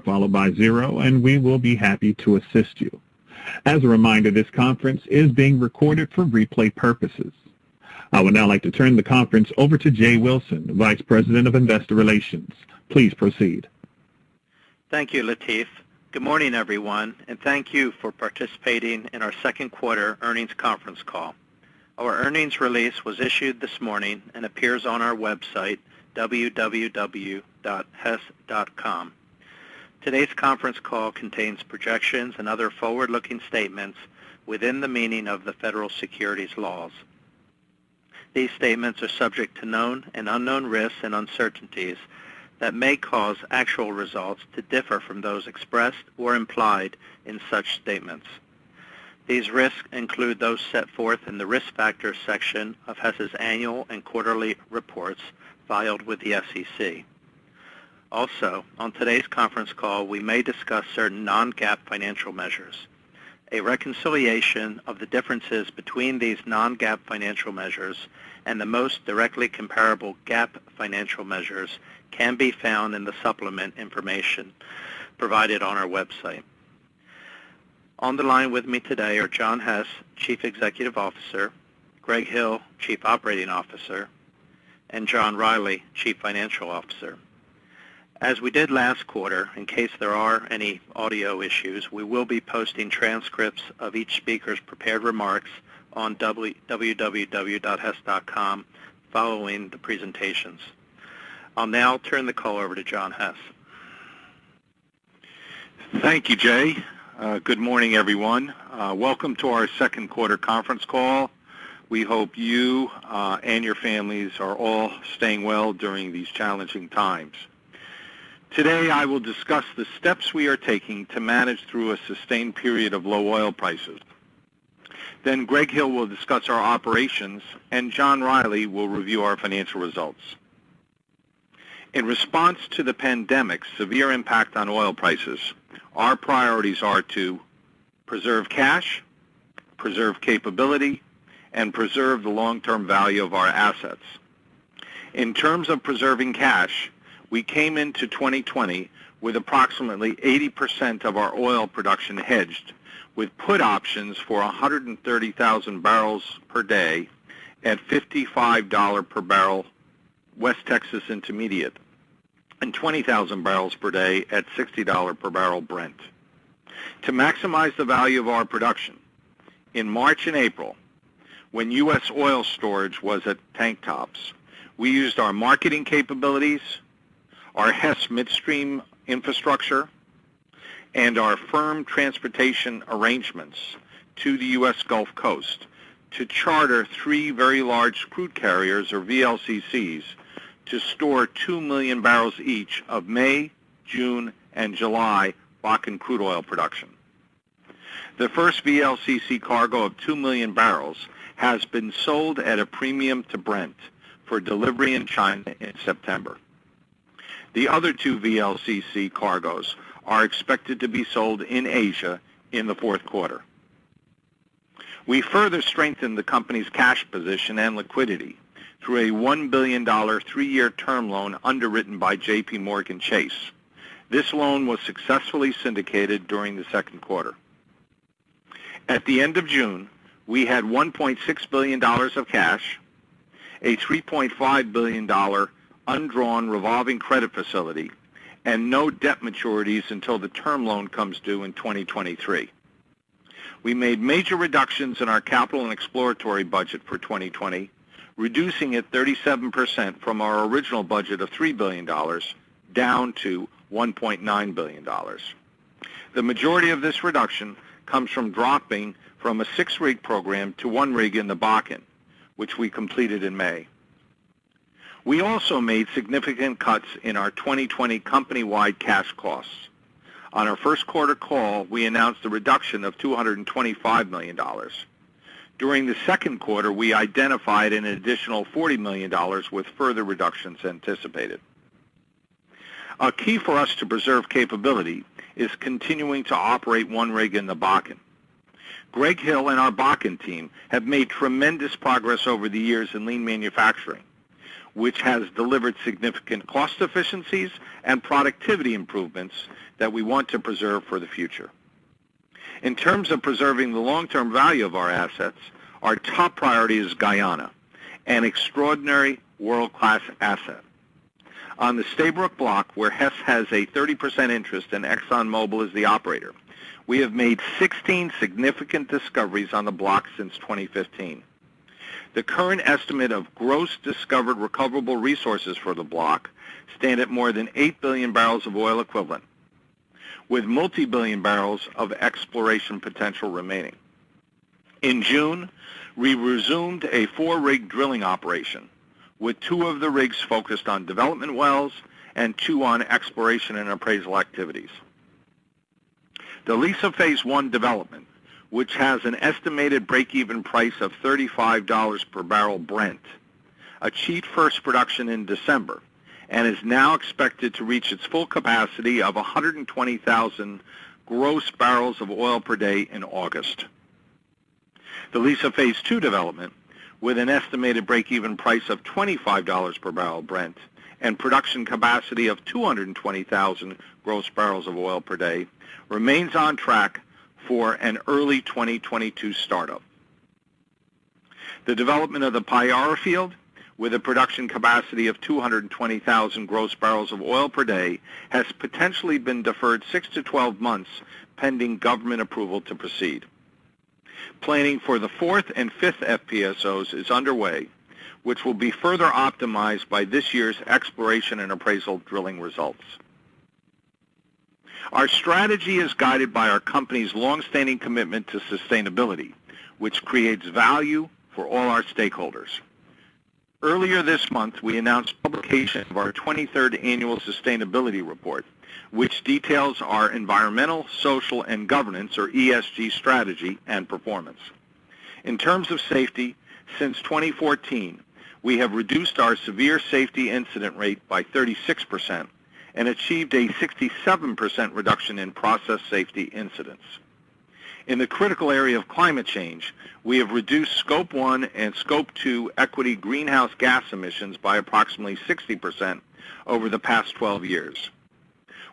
followed by 0, and we will be happy to assist you. As a reminder, this conference is being recorded for replay purposes. I would now like to turn the conference over to Jay Wilson, Vice President of Investor Relations. Please proceed. Thank you, Latif. Good morning, everyone, and thank you for participating in our second quarter earnings conference call. Our earnings release was issued this morning and appears on our website, www.hess.com. Today's conference call contains projections and other forward-looking statements within the meaning of the federal securities laws. These statements are subject to known and unknown risks and uncertainties that may cause actual results to differ from those expressed or implied in such statements. These risks include those set forth in the Risk Factors section of Hess's annual and quarterly reports filed with the SEC. Also, on today's conference call, we may discuss certain non-GAAP financial measures. A reconciliation of the differences between these non-GAAP financial measures and the most directly comparable GAAP financial measures can be found in the supplement information provided on our website. On the line with me today are John Hess, Chief Executive Officer, Greg Hill, Chief Operating Officer, and John Riley, Chief Financial Officer. As we did last quarter, in case there are any audio issues, we will be posting transcripts of each speaker's prepared remarks on www.hess.com following the presentations. I'll now turn the call over to John Hess. Thank you, Jay. Good morning, everyone. Welcome to our second quarter conference call. We hope you and your families are all staying well during these challenging times. Today, I will discuss the steps we are taking to manage through a sustained period of low oil prices. Then Greg Hill will discuss our operations, and John Riley will review our financial results. In response to the pandemic's severe impact on oil prices, our priorities are to preserve cash, preserve capability, and preserve the long-term value of our assets. In terms of preserving cash, we came into 2020 with approximately 80% of our oil production hedged, with put options for 130,000 barrels per day at $55 per barrel West Texas Intermediate and 20,000 barrels per day at $60 per barrel Brent. To maximize the value of our production, in March and April, when U.S. oil storage was at tank tops, we used our marketing capabilities, our Hess midstream infrastructure, and our firm transportation arrangements to the U.S. Gulf Coast to charter 3 very large crude carriers, or VLCCs, to store 2 million barrels each of May, June, and July Bakken crude oil production. The first VLCC cargo of 2 million barrels has been sold at a premium to Brent for delivery in China in September. The other 2 VLCC cargoes are expected to be sold in Asia in the fourth quarter. We further strengthened the company's cash position and liquidity through a $1 billion 3-year term loan underwritten by J.P. Morgan Chase. This loan was successfully syndicated during the second quarter. At the end of June, we had $1.6 billion of cash, a $3.5 billion undrawn revolving credit facility, and no debt maturities until the term loan comes due in 2023. We made major reductions in our capital and exploratory budget for 2020, reducing it 37% from our original budget of $3 billion down to $1.9 billion. The majority of this reduction comes from dropping from a 6-rig program to 1 rig in the Bakken, which we completed in May. We also made significant cuts in our 2020 company-wide cash costs. On our first quarter call, we announced a reduction of $225 million. During the second quarter, we identified an additional $40 million with further reductions anticipated. A key for us to preserve capability is continuing to operate 1 rig in the Bakken. Greg Hill and our Bakken team have made tremendous progress over the years in lean manufacturing, which has delivered significant cost efficiencies and productivity improvements that we want to preserve for the future. In terms of preserving the long-term value of our assets, our top priority is Guyana, an extraordinary world-class asset. On the Stabroek Block, where Hess has a 30% interest and ExxonMobil is the operator, we have made 16 significant discoveries on the block since 2015. The current estimate of gross discovered recoverable resources for the block stand at more than 8 billion barrels of oil equivalent, with multi-billion barrels of exploration potential remaining. In June, we resumed a 4-rig drilling operation, with 2 of the rigs focused on development wells and 2 on exploration and appraisal activities. The Liza Phase 1 development, which has an estimated break-even price of $35 per barrel Brent, achieved first production in December and is now expected to reach its full capacity of 120,000 gross barrels of oil per day in August. The Liza Phase 2 development, with an estimated break-even price of $25 per barrel Brent and production capacity of 220,000 gross barrels of oil per day, remains on track for an early 2022 startup. The development of the Payara field, with a production capacity of 220,000 gross barrels of oil per day, has potentially been deferred 6 to 12 months pending government approval to proceed. Planning for the 4th and 5th FPSOs is underway, which will be further optimized by this year's exploration and appraisal drilling results. Our strategy is guided by our company's long-standing commitment to sustainability, which creates value for all our stakeholders. Earlier this month, we announced publication of our 23rd Annual Sustainability Report, which details our environmental, social, and governance, or ESG, strategy and performance. In terms of safety, since 2014, we have reduced our severe safety incident rate by 36% and achieved a 67% reduction in process safety incidents. In the critical area of climate change, we have reduced Scope 1 and Scope 2 equity greenhouse gas emissions by approximately 60% over the past 12 years.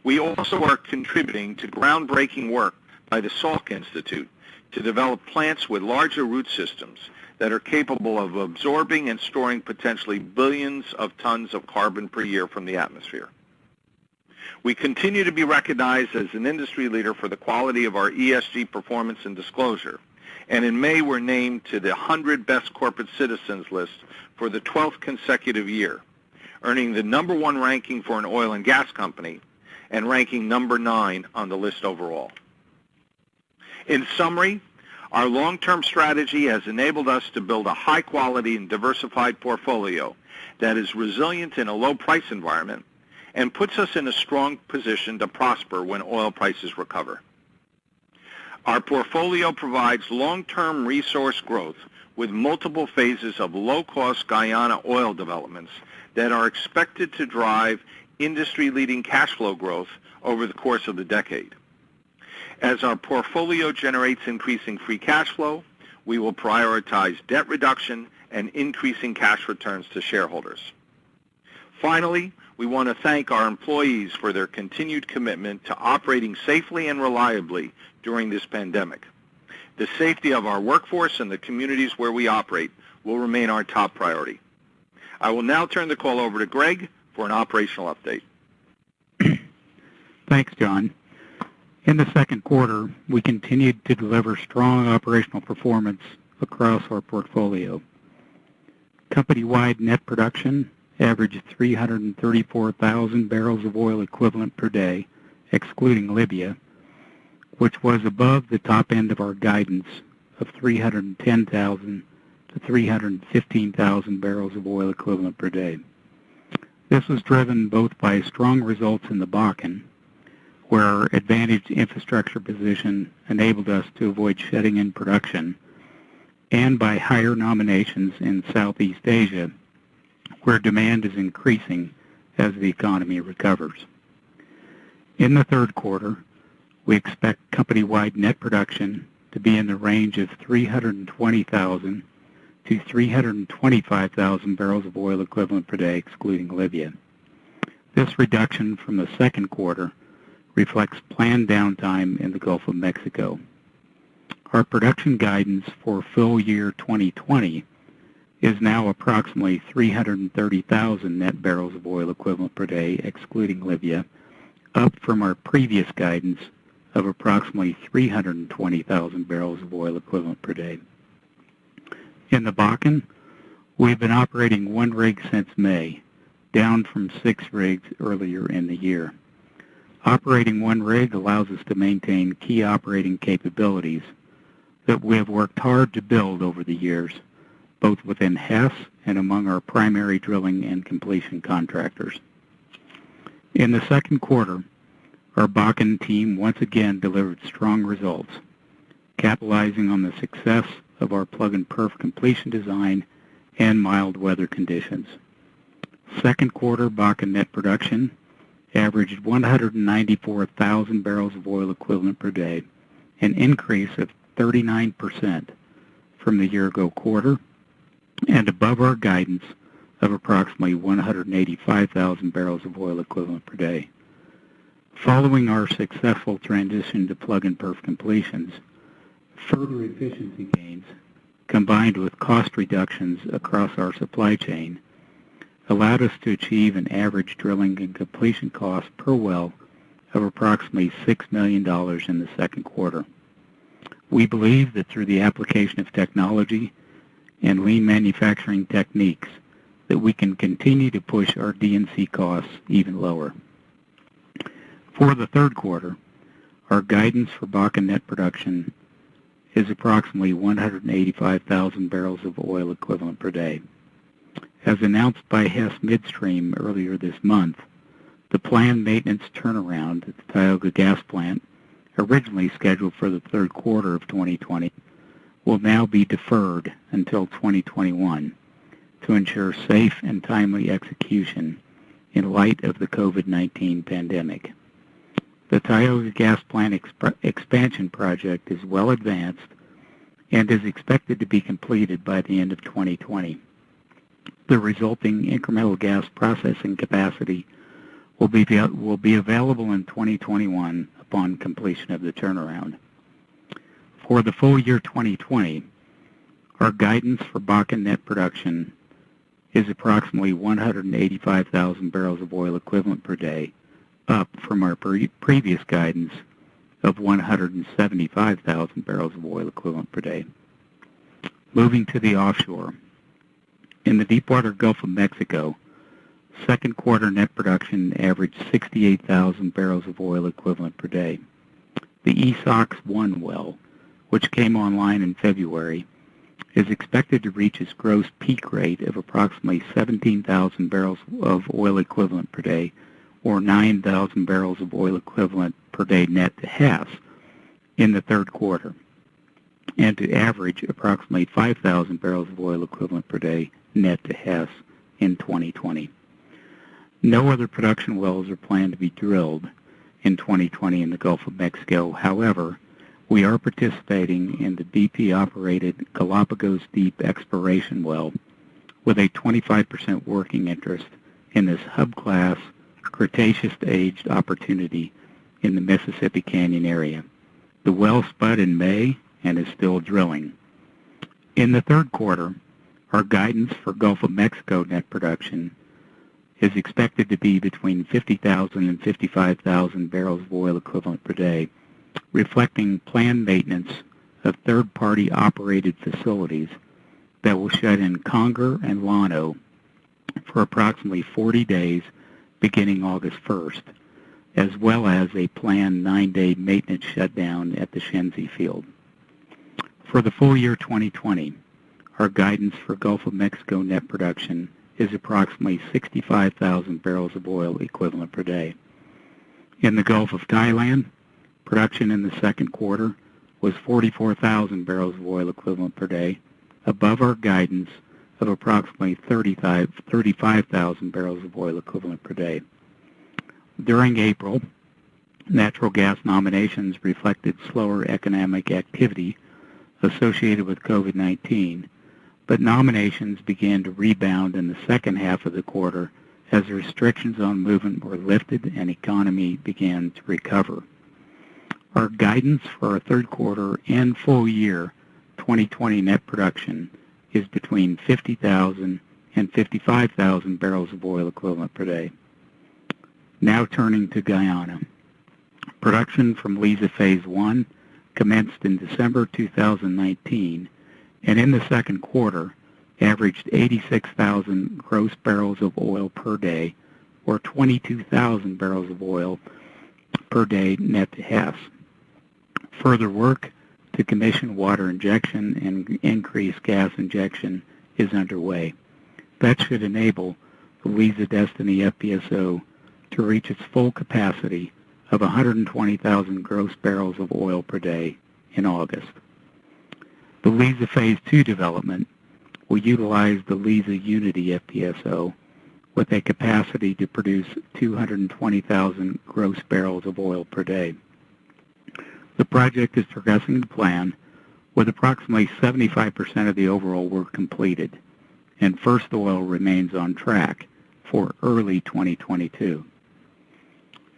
We also are contributing to groundbreaking work by the Salk Institute to develop plants with larger root systems that are capable of absorbing and storing potentially billions of tons of carbon per year from the atmosphere. We continue to be recognized as an industry leader for the quality of our ESG performance and disclosure, and in May we're named to the 100 Best Corporate Citizens list for the 12th consecutive year, earning the #1 ranking for an oil and gas company and ranking #9 on the list overall. In summary, our long-term strategy has enabled us to build a high-quality and diversified portfolio that is resilient in a low-price environment and puts us in a strong position to prosper when oil prices recover. Our portfolio provides long-term resource growth with multiple phases of low-cost Guyana oil developments that are expected to drive industry-leading cash flow growth over the course of the decade. As our portfolio generates increasing free cash flow, we will prioritize debt reduction and increasing cash returns to shareholders. Finally, we want to thank our employees for their continued commitment to operating safely and reliably during this pandemic. The safety of our workforce and the communities where we operate will remain our top priority. I will now turn the call over to Greg for an operational update. Thanks, John. In the second quarter, we continued to deliver strong operational performance across our portfolio. Company-wide net production averaged 334,000 barrels of oil equivalent per day, excluding Libya, which was above the top end of our guidance of 310,000 to 315,000 barrels of oil equivalent per day. This was driven both by strong results in the Bakken, where our advantaged infrastructure position enabled us to avoid shutting in production, and by higher nominations in Southeast Asia, where demand is increasing as the economy recovers. In the third quarter, we expect company-wide net production to be in the range of 320,000 to 325,000 barrels of oil equivalent per day, excluding Libya. This reduction from the second quarter reflects planned downtime in the Gulf of Mexico. Our production guidance for full year 2020 is now approximately 330,000 net barrels of oil equivalent per day, excluding Libya, up from our previous guidance of approximately 320,000 barrels of oil equivalent per day. In the Bakken, we've been operating one rig since May, down from 6 rigs earlier in the year. Operating one rig allows us to maintain key operating capabilities that we have worked hard to build over the years, both within Hess and among our primary drilling and completion contractors. In the second quarter, our Bakken team once again delivered strong results, capitalizing on the success of our plug-and-perf completion design and mild weather conditions. Second quarter Bakken net production averaged 194,000 barrels of oil equivalent per day, an increase of 39% from the year-ago quarter, and above our guidance of approximately 185,000 barrels of oil equivalent per day. Following our successful transition to plug-and-perf completions, further efficiency gains, combined with cost reductions across our supply chain, allowed us to achieve an average drilling and completion cost per well of approximately $6 million in the second quarter. We believe that through the application of technology and lean manufacturing techniques that we can continue to push our D&C costs even lower. For the third quarter, our guidance for Bakken net production is approximately 185,000 barrels of oil equivalent per day. As announced by Hess Midstream earlier this month, the planned maintenance turnaround at the Tioga Gas Plant, originally scheduled for the third quarter of 2020, will now be deferred until 2021 to ensure safe and timely execution in light of the COVID-19 pandemic. The Tioga Gas Plant expansion project is well advanced and is expected to be completed by the end of 2020. The resulting incremental gas processing capacity will be available in 2021 upon completion of the turnaround. For the full year 2020, our guidance for Bakken net production is approximately 185,000 barrels of oil equivalent per day, up from our previous guidance of 175,000 barrels of oil equivalent per day. Moving to the offshore. In the deepwater Gulf of Mexico, second quarter net production averaged 68,000 barrels of oil equivalent per day. The Esox-1 well, which came online in February, is expected to reach its gross peak rate of approximately 17,000 barrels of oil equivalent per day, or 9,000 barrels of oil equivalent per day net to Hess in the third quarter, and to average approximately 5,000 barrels of oil equivalent per day net to Hess in 2020. No other production wells are planned to be drilled in 2020 in the Gulf of Mexico. However, we are participating in the BP-operated Galapagos Deep exploration well with a 25% working interest in this hub-class Cretaceous-aged opportunity in the Mississippi Canyon area. The well spud in May and is still drilling. In the third quarter, our guidance for Gulf of Mexico net production is expected to be between 50,000 and 55,000 barrels of oil equivalent per day, reflecting planned maintenance of third-party operated facilities that will shut in Conger and Llano for approximately 40 days beginning August 1st, as well as a planned 9-day maintenance shutdown at the Shenzi field. For the full year 2020, our guidance for Gulf of Mexico net production is approximately 65,000 barrels of oil equivalent per day. In the Gulf of Thailand, production in the second quarter was 44,000 barrels of oil equivalent per day, above our guidance of approximately 35,000 barrels of oil equivalent per day. During April, natural gas nominations reflected slower economic activity associated with COVID-19, but nominations began to rebound in the second half of the quarter as restrictions on movement were lifted and economy began to recover. Our guidance for our third quarter and full year 2020 net production is between 50,000 and 55,000 barrels of oil equivalent per day. Now turning to Guyana. Production from Liza Phase 1 commenced in December 2019, and in the second quarter averaged 86,000 gross barrels of oil per day, or 22,000 barrels of oil per day net to Hess. Further work to commission water injection and increase gas injection is underway. That should enable the Liza Destiny FPSO to reach its full capacity of 120,000 gross barrels of oil per day in August. The Liza Phase 2 development will utilize the Liza Unity FPSO with a capacity to produce 220,000 gross barrels of oil per day. The project is progressing to plan, with approximately 75% of the overall work completed, and first oil remains on track for early 2022.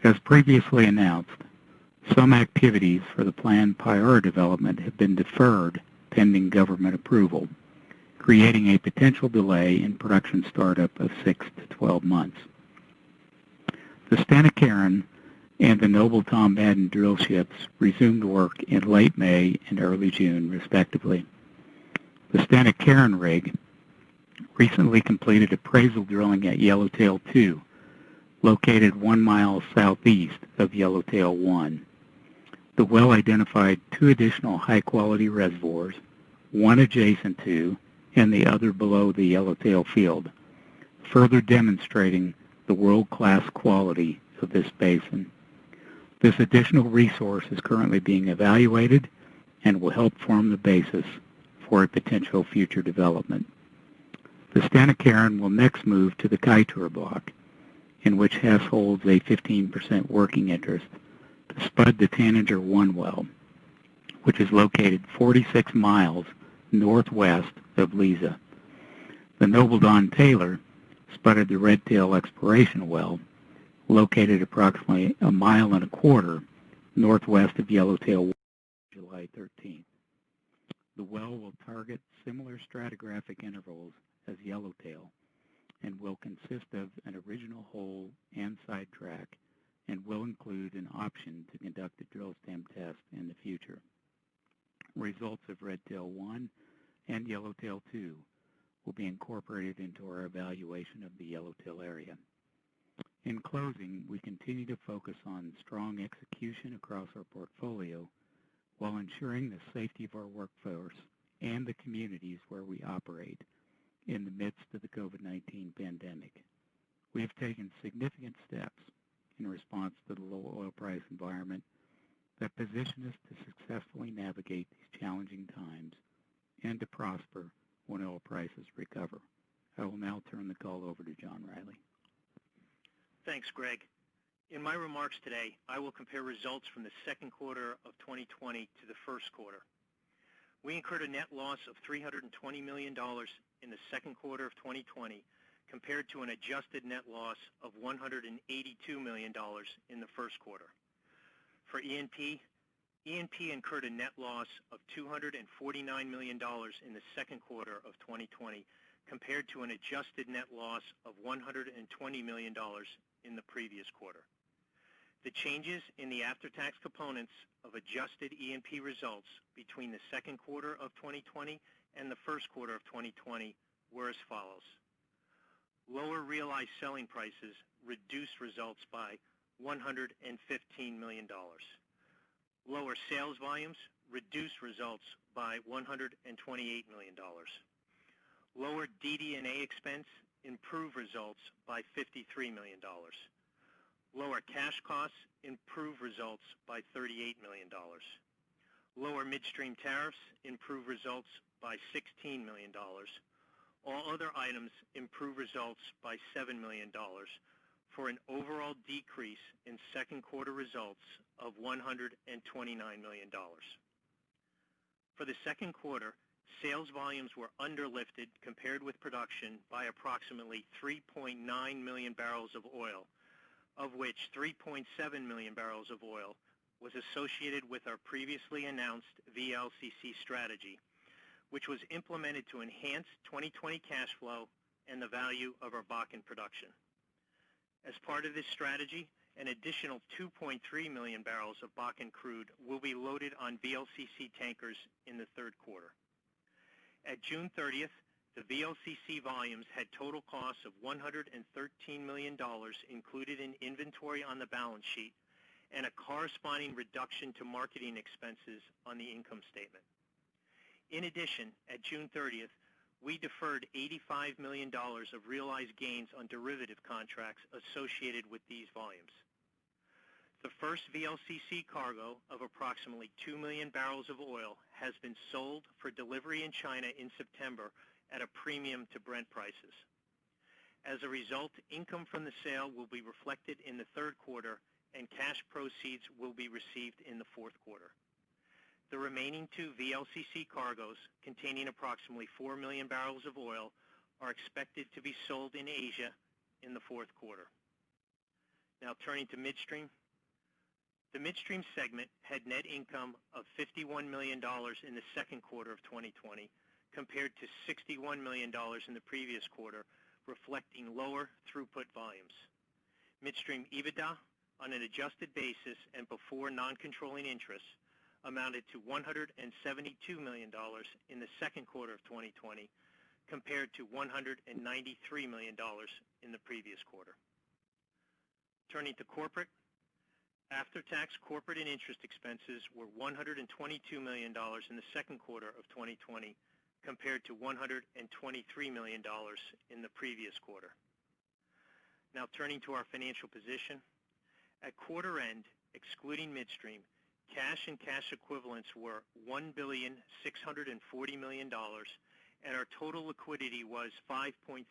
As previously announced, some activities for the planned Payara development have been deferred pending government approval, creating a potential delay in production startup of 6 to 12 months. The Stena Carron and the Noble Tom Madden drill ships resumed work in late May and early June, respectively. The Stena Carron rig recently completed appraisal drilling at Yellowtail 2, located 1 mile southeast of Yellowtail 1. The well identified 2 additional high-quality reservoirs, one adjacent to and the other below the Yellowtail field, further demonstrating the world-class quality of this basin. This additional resource is currently being evaluated and will help form the basis for a potential future development. The Stena Carron will next move to the Kaieteur block, in which Hess holds a 15% working interest, to spud the Tanager 1 well, which is located 46 miles northwest of Liza. The Noble Don Taylor spudded the Redtail exploration well, located approximately 1.25 miles northwest of Yellowtail 1, July 13th. The well will target similar stratigraphic intervals as Yellowtail and will consist of an original hole and sidetrack, and will include an option to conduct a drill stem test in the future. Results of Redtail 1 and Yellowtail 2 will be incorporated into our evaluation of the Yellowtail area. In closing, we continue to focus on strong execution across our portfolio while ensuring the safety of our workforce and the communities where we operate in the midst of the COVID-19 pandemic. We have taken significant steps in response to the low oil price environment that position us to successfully navigate these challenging times and to prosper when oil prices recover. I will now turn the call over to John Riley. Thanks, Greg. In my remarks today, I will compare results from the second quarter of 2020 to the first quarter. We incurred a net loss of $320 million in the second quarter of 2020 compared to an adjusted net loss of $182 million in the first quarter. For E&P incurred a net loss of $249 million in the second quarter of 2020 compared to an adjusted net loss of $120 million in the previous quarter. The changes in the after-tax components of adjusted E&P results between the second quarter of 2020 and the first quarter of 2020 were as follows. Lower realized selling prices reduced results by $115 million. Lower sales volumes reduced results by $128 million. Lower DD&A expense improved results by $53 million. Lower cash costs improved results by $38 million. Lower midstream tariffs improved results by $16 million. All other items improved results by $7 million for an overall decrease in second quarter results of $129 million. For the second quarter, sales volumes were underlifted compared with production by approximately 3.9 million barrels of oil, of which 3.7 million barrels of oil was associated with our previously announced VLCC strategy, which was implemented to enhance 2020 cash flow and the value of our Bakken production. As part of this strategy, an additional 2.3 million barrels of Bakken crude will be loaded on VLCC tankers in the third quarter. At June 30th, the VLCC volumes had total costs of $113 million included in inventory on the balance sheet and a corresponding reduction to marketing expenses on the income statement. In addition, at June 30th, we deferred $85 million of realized gains on derivative contracts associated with these volumes. The first VLCC cargo of approximately 2 million barrels of oil has been sold for delivery in China in September at a premium to Brent prices. As a result, income from the sale will be reflected in the third quarter and cash proceeds will be received in the fourth quarter. The remaining two VLCC cargoes, containing approximately 4 million barrels of oil, are expected to be sold in Asia in the fourth quarter. Now turning to midstream. The midstream segment had net income of $51 million in the second quarter of 2020 compared to $61 million in the previous quarter, reflecting lower throughput volumes. Midstream EBITDA on an adjusted basis and before non-controlling interests amounted to $172 million in the second quarter of 2020 compared to $193 million in the previous quarter. Turning to corporate, after-tax corporate and interest expenses were $122 million in the second quarter of 2020 compared to $123 million in the previous quarter. Now turning to our financial position. At quarter end, excluding midstream, cash and cash equivalents were $1,640 million, and our total liquidity was $5.3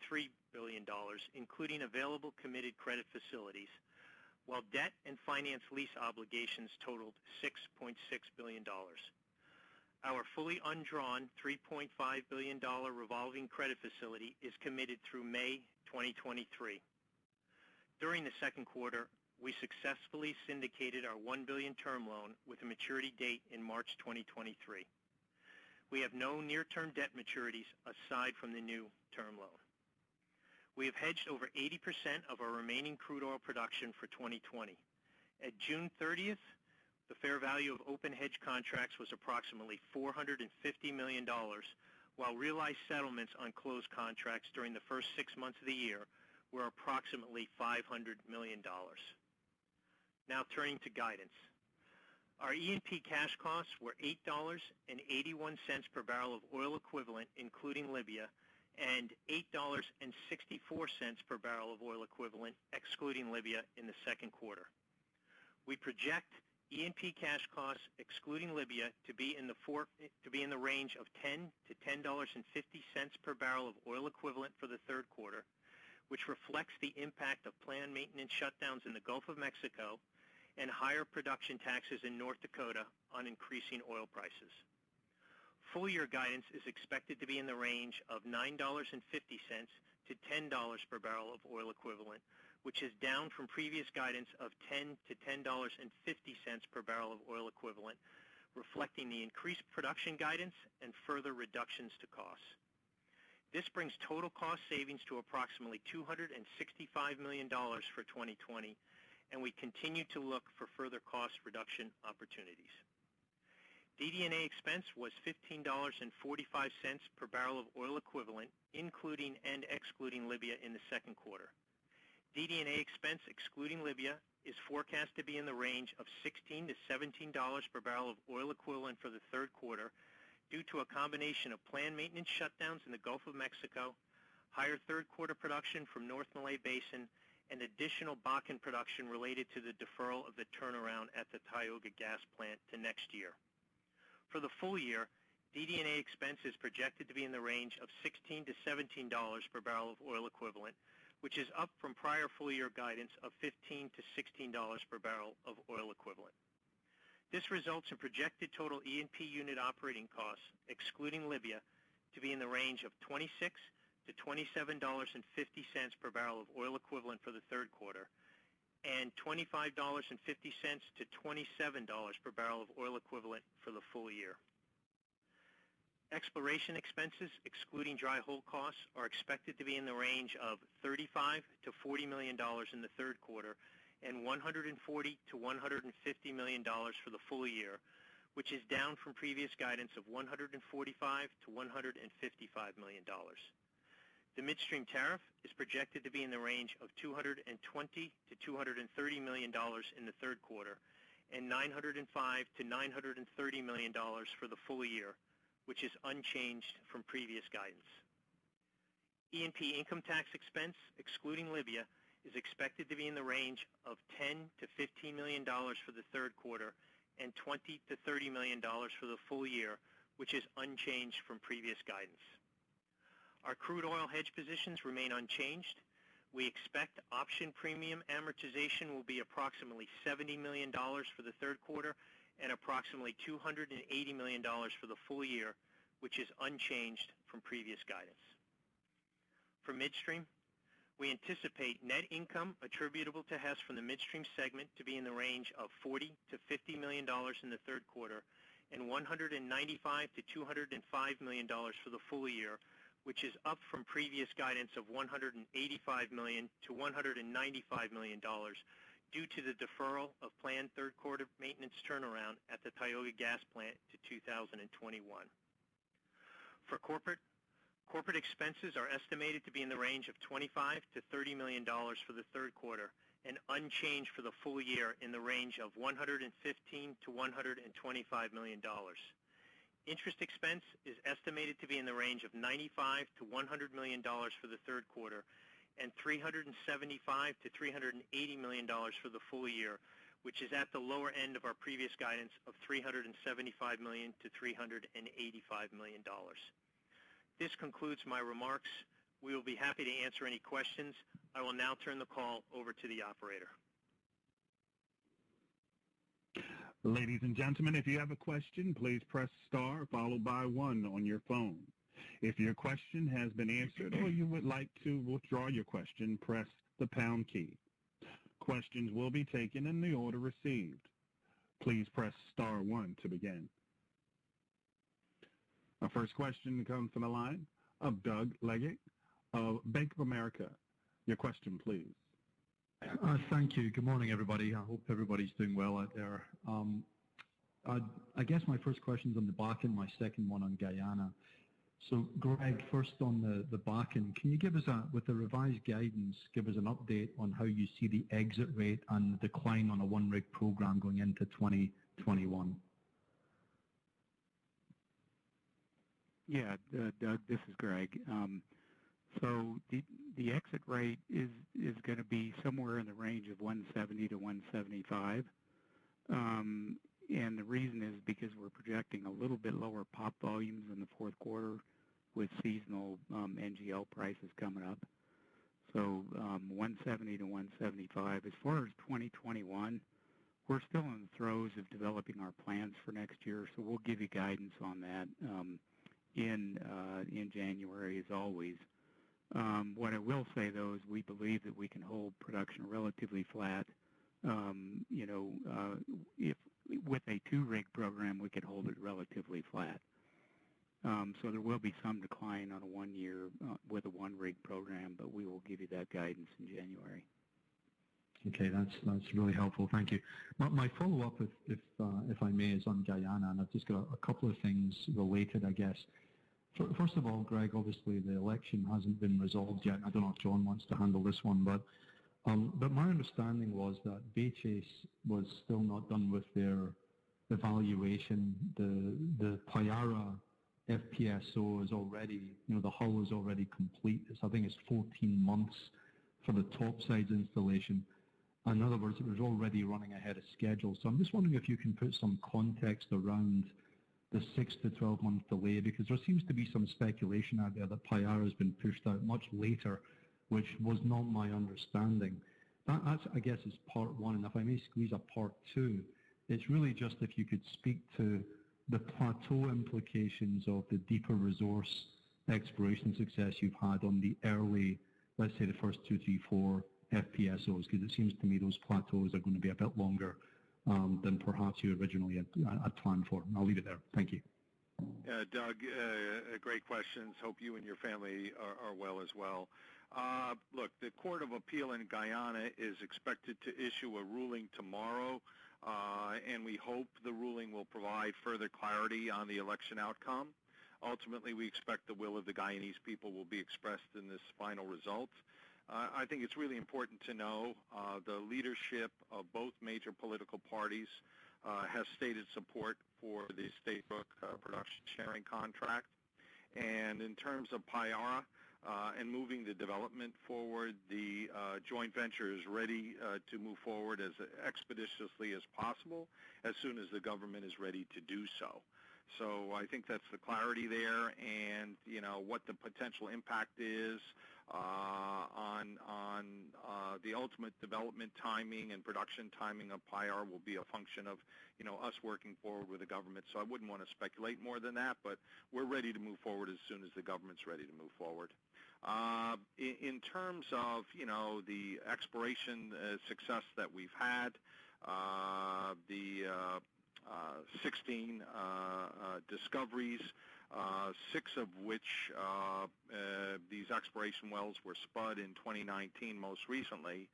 billion, including available committed credit facilities, while debt and finance lease obligations totaled $6.6 billion. Our fully undrawn $3.5 billion revolving credit facility is committed through May 2023. During the second quarter, we successfully syndicated our $1 billion term loan with a maturity date in March 2023. We have no near-term debt maturities aside from the new term loan. We have hedged over 80% of our remaining crude oil production for 2020. At June 30th, the fair value of open hedge contracts was approximately $450 million, while realized settlements on closed contracts during the first 6 months of the year were approximately $500 million. Now turning to guidance. Our E&P cash costs were $8.81 per barrel of oil equivalent, including Libya, and $8.64 per barrel of oil equivalent, excluding Libya, in the second quarter. We project E&P cash costs, excluding Libya, to be in the range of $10 to $10.50 per barrel of oil equivalent for the third quarter, which reflects the impact of planned maintenance shutdowns in the Gulf of Mexico and higher production taxes in North Dakota on increasing oil prices. Full-year guidance is expected to be in the range of $9.50 to $10 per barrel of oil equivalent, which is down from previous guidance of $10 to $10.50 per barrel of oil equivalent, reflecting the increased production guidance and further reductions to costs. This brings total cost savings to approximately $265 million for 2020, and we continue to look for further cost reduction opportunities. DD&A expense was $15.45 per barrel of oil equivalent, including and excluding Libya, in the second quarter. DD&A expense excluding Libya is forecast to be in the range of $16 to $17 per barrel of oil equivalent for the third quarter due to a combination of planned maintenance shutdowns in the Gulf of Mexico, higher third quarter production from North Malay Basin, and additional Bakken production related to the deferral of the turnaround at the Tioga gas plant to next year. For the full year, DD&A expense is projected to be in the range of $16 to $17 per barrel of oil equivalent, which is up from prior full-year guidance of $15 to $16 per barrel of oil equivalent. This results in projected total E&P unit operating costs, excluding Libya, to be in the range of $26 to $27.50 per barrel of oil equivalent for the third quarter, and $25.50 to $27 per barrel of oil equivalent for the full year. Exploration expenses, excluding dry hole costs, are expected to be in the range of $35 to $40 million in the third quarter and $140 to $150 million for the full year, which is down from previous guidance of $145 to $155 million. The midstream tariff is projected to be in the range of $220 to $230 million in the third quarter and $905 to $930 million for the full year, which is unchanged from previous guidance. E&P income tax expense, excluding Libya, is expected to be in the range of $10 to $15 million for the third quarter and $20 to $30 million for the full year, which is unchanged from previous guidance. Our crude oil hedge positions remain unchanged. We expect option premium amortization will be approximately $70 million for the third quarter and approximately $280 million for the full year, which is unchanged from previous guidance. For midstream, we anticipate net income attributable to Hess from the midstream segment to be in the range of $40 to $50 million in the third quarter and $195 to $205 million for the full year, which is up from previous guidance of $185 million to $195 million due to the deferral of planned third quarter maintenance turnaround at the Tioga Gas Plant to 2021. For corporate expenses are estimated to be in the range of $25 to $30 million for the third quarter and unchanged for the full year in the range of $115 to $125 million. Interest expense is estimated to be in the range of $95 to $100 million for the third quarter and $375 to $380 million for the full year, which is at the lower end of our previous guidance of $375 million to $385 million. This concludes my remarks. We will be happy to answer any questions. I will now turn the call over to the operator. Ladies and gentlemen, if you have a question, please press star followed by 1 on your phone. If your question has been answered or you would like to withdraw your question, press the pound key. Questions will be taken in the order received. Please press star 1 to begin. Our first question comes from the line of Doug Leggate of Bank of America. Your question, please. Thank you. Good morning, everybody. I hope everybody's doing well out there. I guess my first question's on the Bakken, my second one on Guyana. So, Greg, first on the Bakken, can you give us, with the revised guidance, give us an update on how you see the exit rate and the decline on a one-rig program going into 2021? Yeah, Doug, this is Greg. So the exit rate is going to be somewhere in the range of 170 to 175. And the reason is because we're projecting a little bit lower pop volumes in the fourth quarter with seasonal NGL prices coming up. So 170 to 175. As far as 2021, we're still in the throes of developing our plans for next year, so we'll give you guidance on that in January, as always. What I will say, though, is we believe that we can hold production relatively flat. If with a 2-rig program, we could hold it relatively flat. So there will be some decline on a 1 year with a 1-rig program, but we will give you that guidance in January. Okay, that's really helpful. Thank you. My follow-up, if I may, is on Guyana, and I've just got a couple of things related, I guess. First of all, Greg, obviously the election hasn't been resolved yet. I don't know if John wants to handle this one, but my understanding was that Baychase was still not done with their evaluation. The Payara FPSO is already, the hull is already complete. I think it's 14 months for the topsides installation. In other words, it was already running ahead of schedule. So I'm just wondering if you can put some context around the 6 to 12 month delay, because there seems to be some speculation out there that Payara has been pushed out much later, which was not my understanding. That's, I guess, is part one. And if I may squeeze a part two, It's really just if you could speak to the plateau implications of the deeper resource exploration success you've had on the early, let's say the first 2, 3, 4 FPSOs, because it seems to me those plateaus are going to be a bit longer than perhaps you originally had planned for. I'll leave it there. Thank you. Doug, great questions. Hope you and your family are well as well. Look, the Court of Appeal in Guyana is expected to issue a ruling tomorrow, and we hope the ruling will provide further clarity on the election outcome. Ultimately, we expect the will of the Guyanese people will be expressed in this final result. I think it's really important to know the leadership of both major political parties has stated support for the Stabroek production sharing contract. And in terms of Payara and moving the development forward, the joint venture is ready to move forward as expeditiously as possible as soon as the government is ready to do so. So I think that's the clarity there, and what the potential impact is on the ultimate development timing and production timing of Payara will be a function of us working forward with the government. So I wouldn't want to speculate more than that, but we're ready to move forward as soon as the government's ready to move forward. In terms of the exploration success that we've had, the 16 discoveries, 6 of which these exploration wells were spud in 2019 most recently.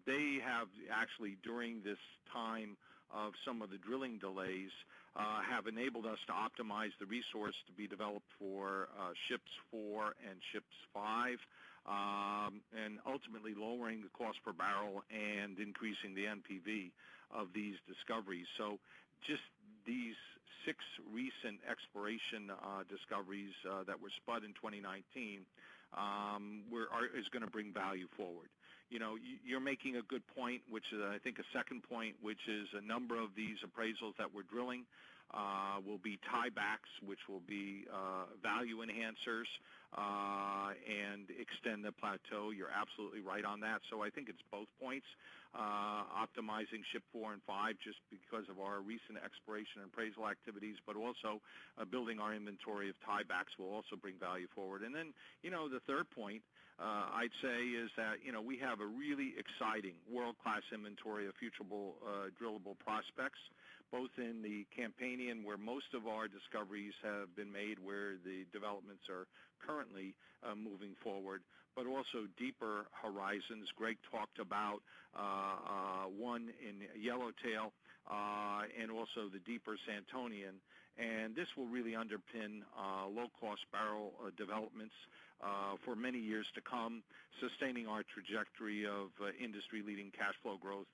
They have actually, during this time of some of the drilling delays, have enabled us to optimize the resource to be developed for ships 4 and ships 5, and ultimately lowering the cost per barrel and increasing the NPV of these discoveries. So just these 6 recent exploration discoveries that were spud in 2019 is going to bring value forward. You're making a good point, which is, I think, a second point, which is a number of these appraisals that we're drilling will be tiebacks, which will be value enhancers and extend the plateau. You're absolutely right on that. So I think it's both points, optimizing ship 4 and 5 just because of our recent exploration and appraisal activities, but also building our inventory of tiebacks will also bring value forward. And then, the third point I'd say is that, we have a really exciting world-class inventory of future drillable prospects, both in the Campanian, where most of our discoveries have been made, where the developments are currently moving forward, but also deeper horizons. Greg talked about one in Yellowtail and also the deeper Santonian. And this will really underpin low-cost barrel developments for many years to come, sustaining our trajectory of industry-leading cash flow growth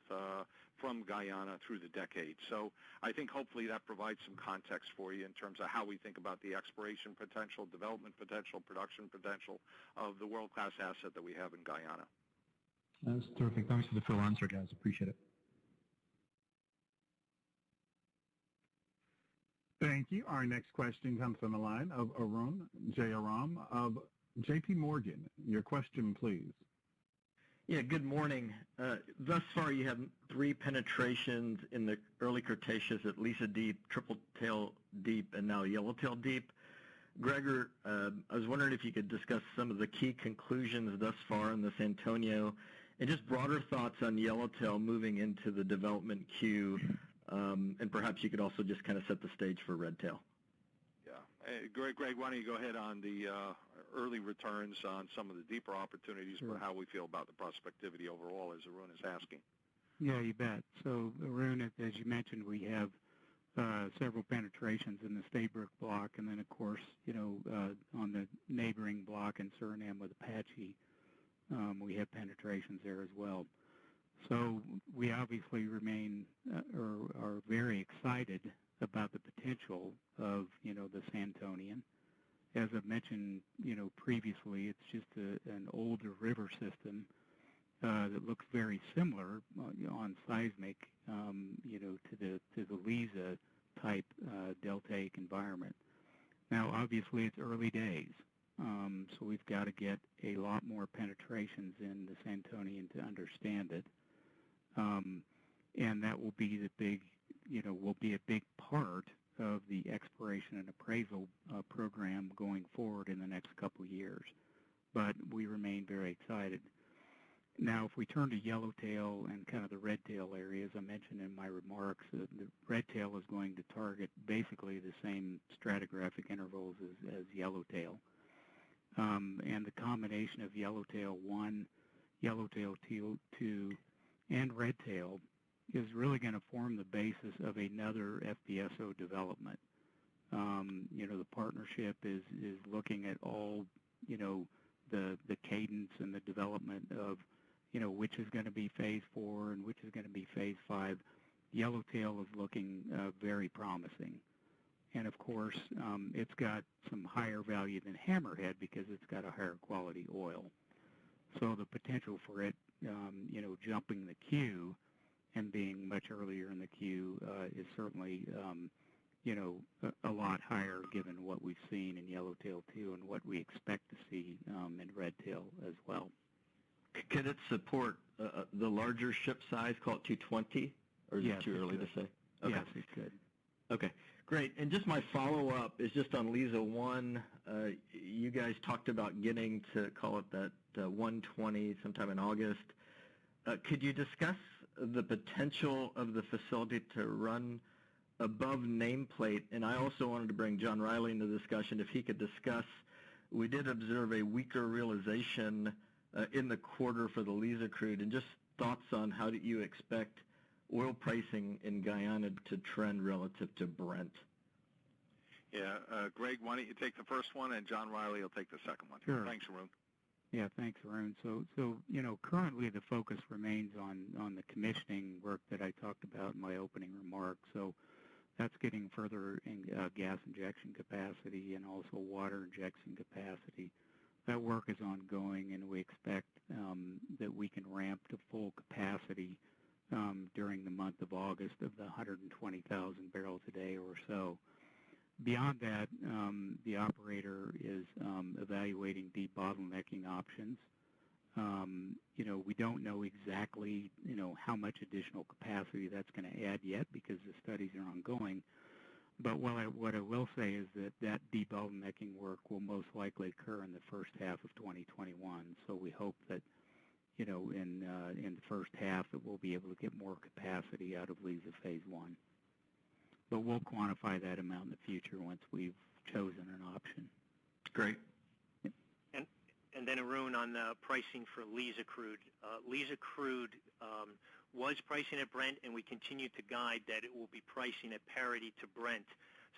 from Guyana through the decade. So I think hopefully that provides some context for you in terms of how we think about the exploration potential, development potential, production potential of the world-class asset that we have in Guyana. That's terrific. Thanks for the full answer, guys. Appreciate it. Thank you. Our next question comes from the line of Arun Jayaram of J.P. Morgan. Your question, please. Yeah, good morning. Thus far, you have 3 penetrations in the early Cretaceous at Liza Deep, Triple Tail Deep, and now Yellowtail Deep. Gregor, I was wondering if you could discuss some of the key conclusions thus far in the Santonio and just broader thoughts on Yellowtail moving into the development queue, and perhaps you could also just kind of set the stage for Redtail. Yeah. Hey, Greg, why don't you go ahead on the early returns on some of the deeper opportunities, Sure. but how we feel about the prospectivity overall, as Arun is asking. Yeah, you bet. So, Arun, as you mentioned, we have several penetrations in the Stabroek block, and then, of course, on the neighboring block in Suriname with Apache, we have penetrations there as well. So we obviously remain or are very excited about the potential of, the Santonian. As I've mentioned, previously, it's just an older river system that looks very similar on seismic, to the Liza type deltaic environment. Now, obviously, it's early days, so we've got to get a lot more penetrations in the Santonian to understand it. and that will be a big part of the exploration and appraisal program going forward in the next couple of years. But we remain very excited. Now, if we turn to yellowtail and kind of the redtail area, as I mentioned in my remarks, the redtail is going to target basically the same stratigraphic intervals as yellowtail. And the combination of yellowtail 1, yellowtail 2, and redtail is really going to form the basis of another FPSO development. The partnership is looking at all, the cadence and the development of, which is going to be phase 4 and which is going to be phase 5. Yellowtail is looking very promising. And of course, it's got some higher value than hammerhead because it's got a higher quality oil. So the potential for it, jumping the queue and being much earlier in the queue is certainly, a lot higher given what we've seen in Yellowtail 2 and what we expect to see in Redtail as well. Can it support the larger ship size, call it 220, or is it too early to say? Okay. Yes, it could. Okay, great. And just my follow-up is just on Liza 1. You guys talked about getting to, call it that 120 sometime in August. Could you discuss the potential of the facility to run above nameplate? And I also wanted to bring John Riley into the discussion if he could discuss, we did observe a weaker realization in the quarter for the Liza crude, and just thoughts on how do you expect oil pricing in Guyana to trend relative to Brent? Yeah, Greg, why don't you take the first one, and John Riley will take the second one. Sure. Thanks, Arun. Yeah, thanks, Arun. So currently the focus remains on the commissioning work that I talked about in my opening remarks. So that's getting further in, gas injection capacity and also water injection capacity. That work is ongoing, and we expect that we can ramp to full capacity during the month of August of the 120,000 barrels a day or so. Beyond that, the operator is evaluating debottlenecking options. We don't know exactly, how much additional capacity that's going to add yet because the studies are ongoing. But what I will say is that debottlenecking work will most likely occur in the first half of 2021. So we hope that, in the first half that we'll be able to get more capacity out of Liza Phase 1. But we'll quantify that amount in the future once we've chosen an option. Great. And then Arun, on the pricing for Liza crude. Liza crude was pricing at Brent, and we continue to guide that it will be pricing at parity to Brent.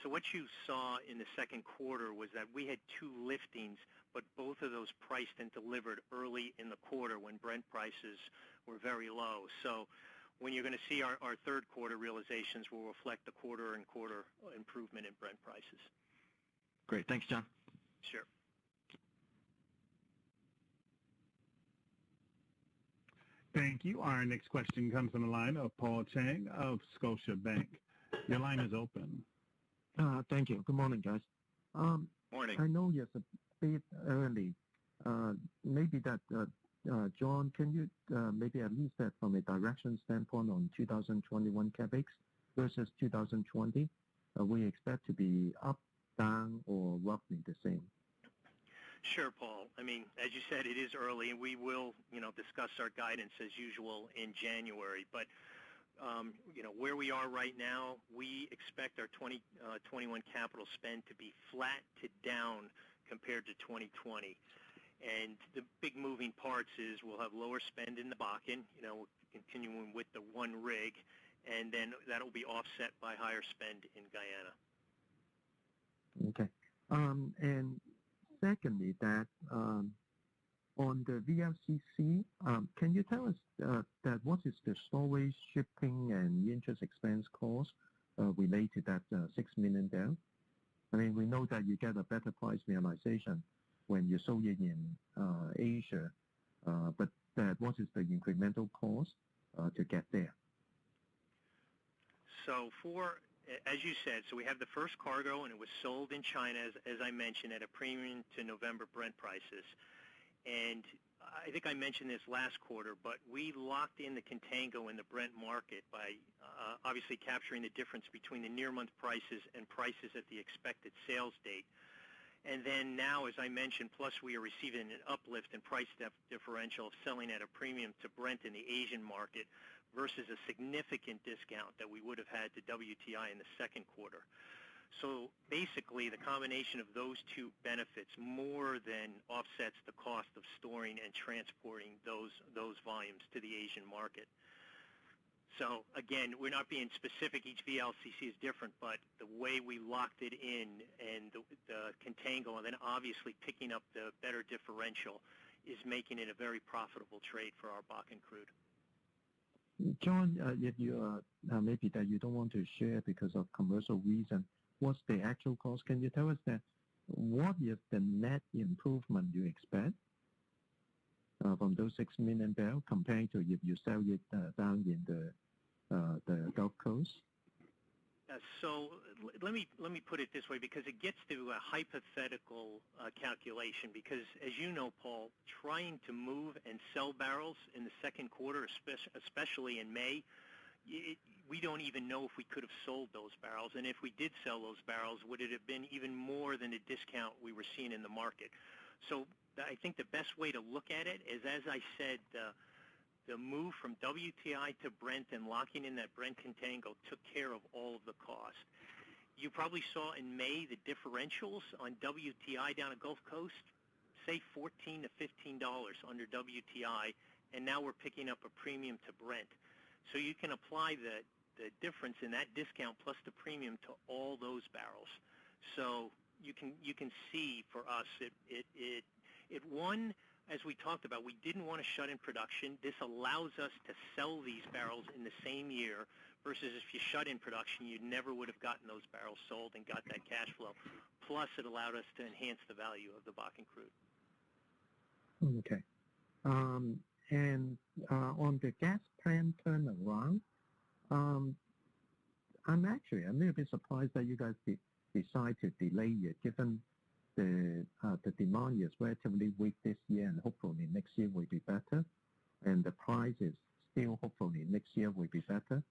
So what you saw in the second quarter was that we had 2 liftings, but both of those priced and delivered early in the quarter when Brent prices were very low. So when you're going to see our third quarter realizations will reflect the quarter-and-quarter improvement in Brent prices. Great. Thanks, John. Sure. Thank you. Our next question comes from the line of Paul Chang of Scotiabank. Your line is open. Thank you. Good morning, guys. Morning. I know it's a bit early. Maybe that, John, can you maybe at least that from a direction standpoint on 2021 CapEx versus 2020, we expect to be up, down, or roughly the same? Sure, Paul. I mean, as you said, it is early, and we will, discuss our guidance as usual in January. But, where we are right now, we expect our 2021 capital spend to be flat to down compared to 2020. And the big moving parts is we'll have lower spend in the Bakken, continuing with the 1 rig, and then that'll be offset by higher spend in Guyana. Okay. And secondly, that on the VLCC, can you tell us that what is the storage, shipping, and interest expense cost related to that 6 million there? I mean, we know that you get a better price realization when you sold it in Asia, but what is the incremental cost to get there? So as you said, so we have the first cargo, and it was sold in China, as I mentioned, at a premium to November Brent prices. And I think I mentioned this last quarter, but we locked in the contango in the Brent market by obviously capturing the difference between the near-month prices and prices at the expected sales date. And then now, as I mentioned, plus we are receiving an uplift in price differential of selling at a premium to Brent in the Asian market versus a significant discount that we would have had to WTI in the second quarter. So basically, the combination of those two benefits more than offsets the cost of storing and transporting those volumes to the Asian market. So again, we're not being specific. Each VLCC is different, but the way we locked it in and the contango and then obviously picking up the better differential is making it a very profitable trade for our Bakken crude. John, if you maybe that you don't want to share because of commercial reason, what's the actual cost? Can you tell us that what is the net improvement you expect from those 6 million barrels compared to if you sell it down in the Gulf Coast? So let me put it this way, because it gets to a hypothetical calculation, because as you know, Paul, trying to move and sell barrels in the second quarter, especially in May, we don't even know if we could have sold those barrels. And if we did sell those barrels, would it have been even more than the discount we were seeing in the market? So I think the best way to look at it is, as I said, the move from WTI to Brent and locking in that Brent contango took care of all of the cost. You probably saw in May the differentials on WTI down at Gulf Coast, say $14 to $15 under WTI, and now we're picking up a premium to Brent. So you can apply the difference in that discount plus the premium to all those barrels. So you can see for us it won. As we talked about, we didn't want to shut in production. This allows us to sell these barrels in the same year versus if you shut in production, you never would have gotten those barrels sold and got that cash flow. Plus, it allowed us to enhance the value of the Bakken crude. Okay. And on the gas plant turnaround, I'm actually a little bit surprised that you guys decide to delay it, given the demand is relatively weak this year, and hopefully next year will be better, and the price is still hopefully next year will be better.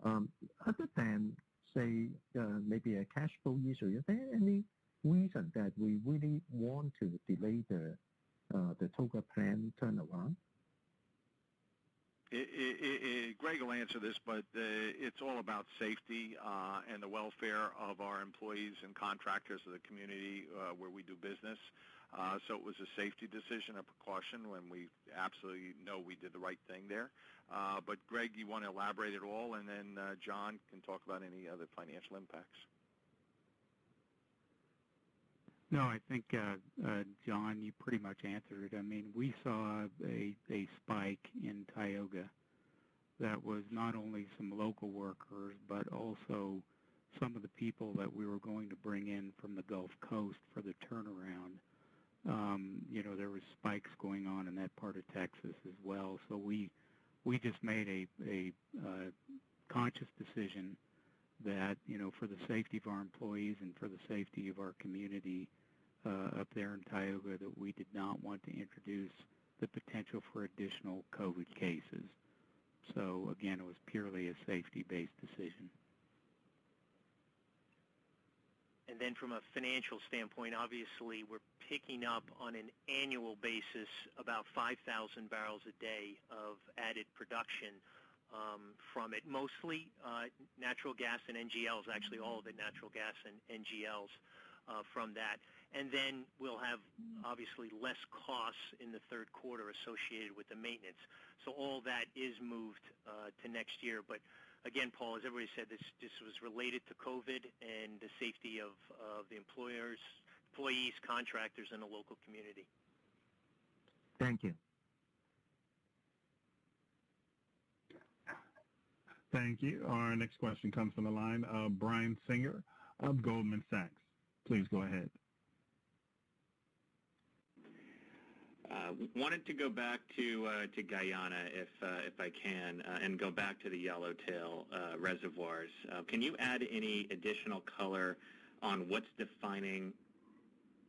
Other than say maybe a cash flow issue, is there any reason that we really want to delay the Toga plant turnaround? Greg will answer this, but it's all about safety and the welfare of our employees and contractors of the community where we do business. So it was a safety decision, a precaution, when we absolutely know we did the right thing there. But Greg, you want to elaborate at all, and then John can talk about any other financial impacts. No, I think, John, you pretty much answered it. I mean, we saw a spike in Tioga that was not only some local workers, but also some of the people that we were going to bring in from the Gulf Coast for the turnaround. There was spikes going on in that part of Texas as well. So we just made a conscious decision that, for the safety of our employees and for the safety of our community up there in Tioga, that we did not want to introduce the potential for additional COVID cases. So again, it was purely a safety-based decision. And then from a financial standpoint, obviously we're picking up on an annual basis about 5,000 barrels a day of added production from it, mostly natural gas and NGLs, actually all of it natural gas and NGLs from that. And then we'll have obviously less costs in the third quarter associated with the maintenance. So all that is moved to next year. But again, Paul, as everybody said, this was related to COVID and the safety of the employees, contractors, and the local community. Thank you. Thank you. Our next question comes from the line of Brian Singer of Goldman Sachs. Please go ahead. Wanted to go back to Guyana, if I can, and go back to the Yellowtail reservoirs. Can you add any additional color on what's defining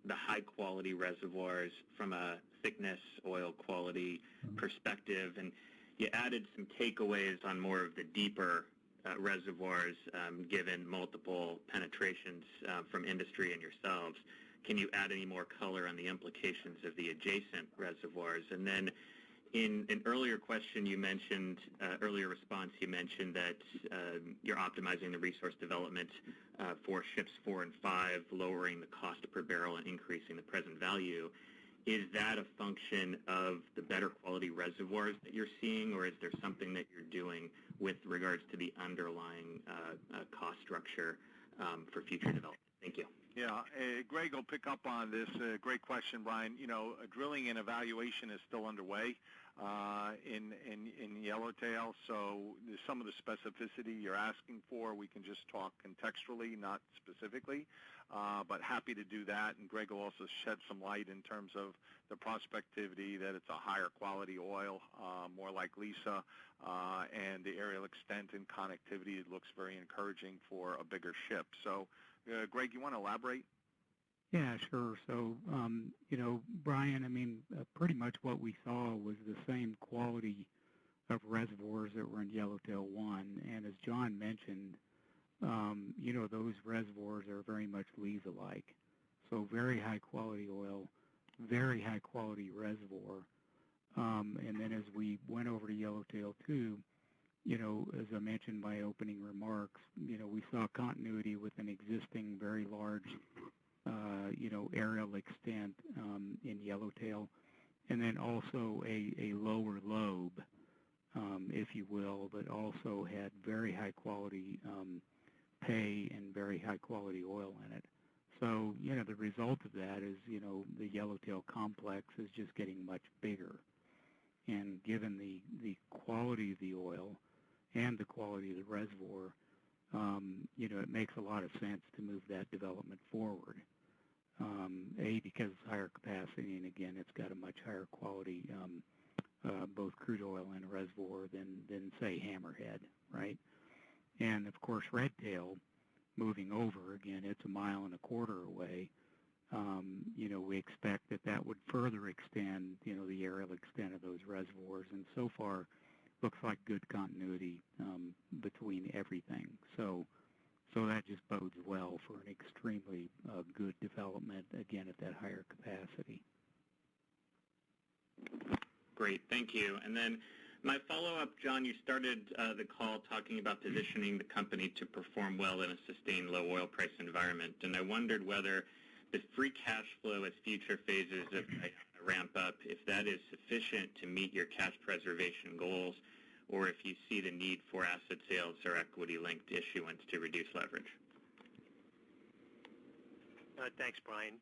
the high-quality reservoirs from a thickness, oil quality perspective, and you added some takeaways on more of the deeper reservoirs, given multiple penetrations from industry and yourselves. Can you add any more color on the implications of the adjacent reservoirs? And then in an earlier question you mentioned, earlier response you mentioned that you're optimizing the resource development for ships 4 and 5, lowering the cost per barrel and increasing the present value. Is that a function of the better quality reservoirs that you're seeing, or is there something that you're doing with regards to the underlying cost structure for future development? Thank you. Yeah, Greg will pick up on this. Great question, Brian. You know, drilling and evaluation is still underway in Yellowtail, so some of the specificity you're asking for, we can just talk contextually, not specifically, but happy to do that. And Greg will also shed some light in terms of the prospectivity, that it's a higher quality oil, more like Lisa, and the aerial extent and connectivity. It looks very encouraging for a bigger ship. So, Greg, you want to elaborate? Yeah, sure. So, you know, Brian, I mean, pretty much what we saw was the same quality of reservoirs that were in Yellowtail 1. And as John mentioned, you know, those reservoirs are very much Lisa-like. So very high quality oil, very high quality reservoir. And then as we went over to Yellowtail 2, you know, as I mentioned in my opening remarks, you know, we saw continuity with an existing very large, you know, aerial extent in Yellowtail, and then also a lower lobe, if you will, but also had very high quality pay and very high quality oil in it. So, you know, the result of that is, you know, the Yellowtail complex is just getting much bigger. And given the quality of the oil and the quality of the reservoir, you know, it makes a lot of sense to move that development forward. Because it's higher capacity, and again, it's got a much higher quality, both crude oil and reservoir than say, Hammerhead, right? And of course, Redtail, moving over, again, it's 1.25 miles away. You know, we expect that would further extend, you know, the aerial extent of those reservoirs, and so far, looks like good continuity between everything. So that just bodes well for an extremely good development, again, at that higher capacity. Great, thank you. And then my follow-up, John, you started the call talking about positioning the company to perform well in a sustained low oil price environment, and I wondered whether the free cash flow as future phases of ramp up, if that is sufficient to meet your cash preservation goals, or if you see the need for asset sales or equity-linked issuance to reduce leverage. Thanks, Brian.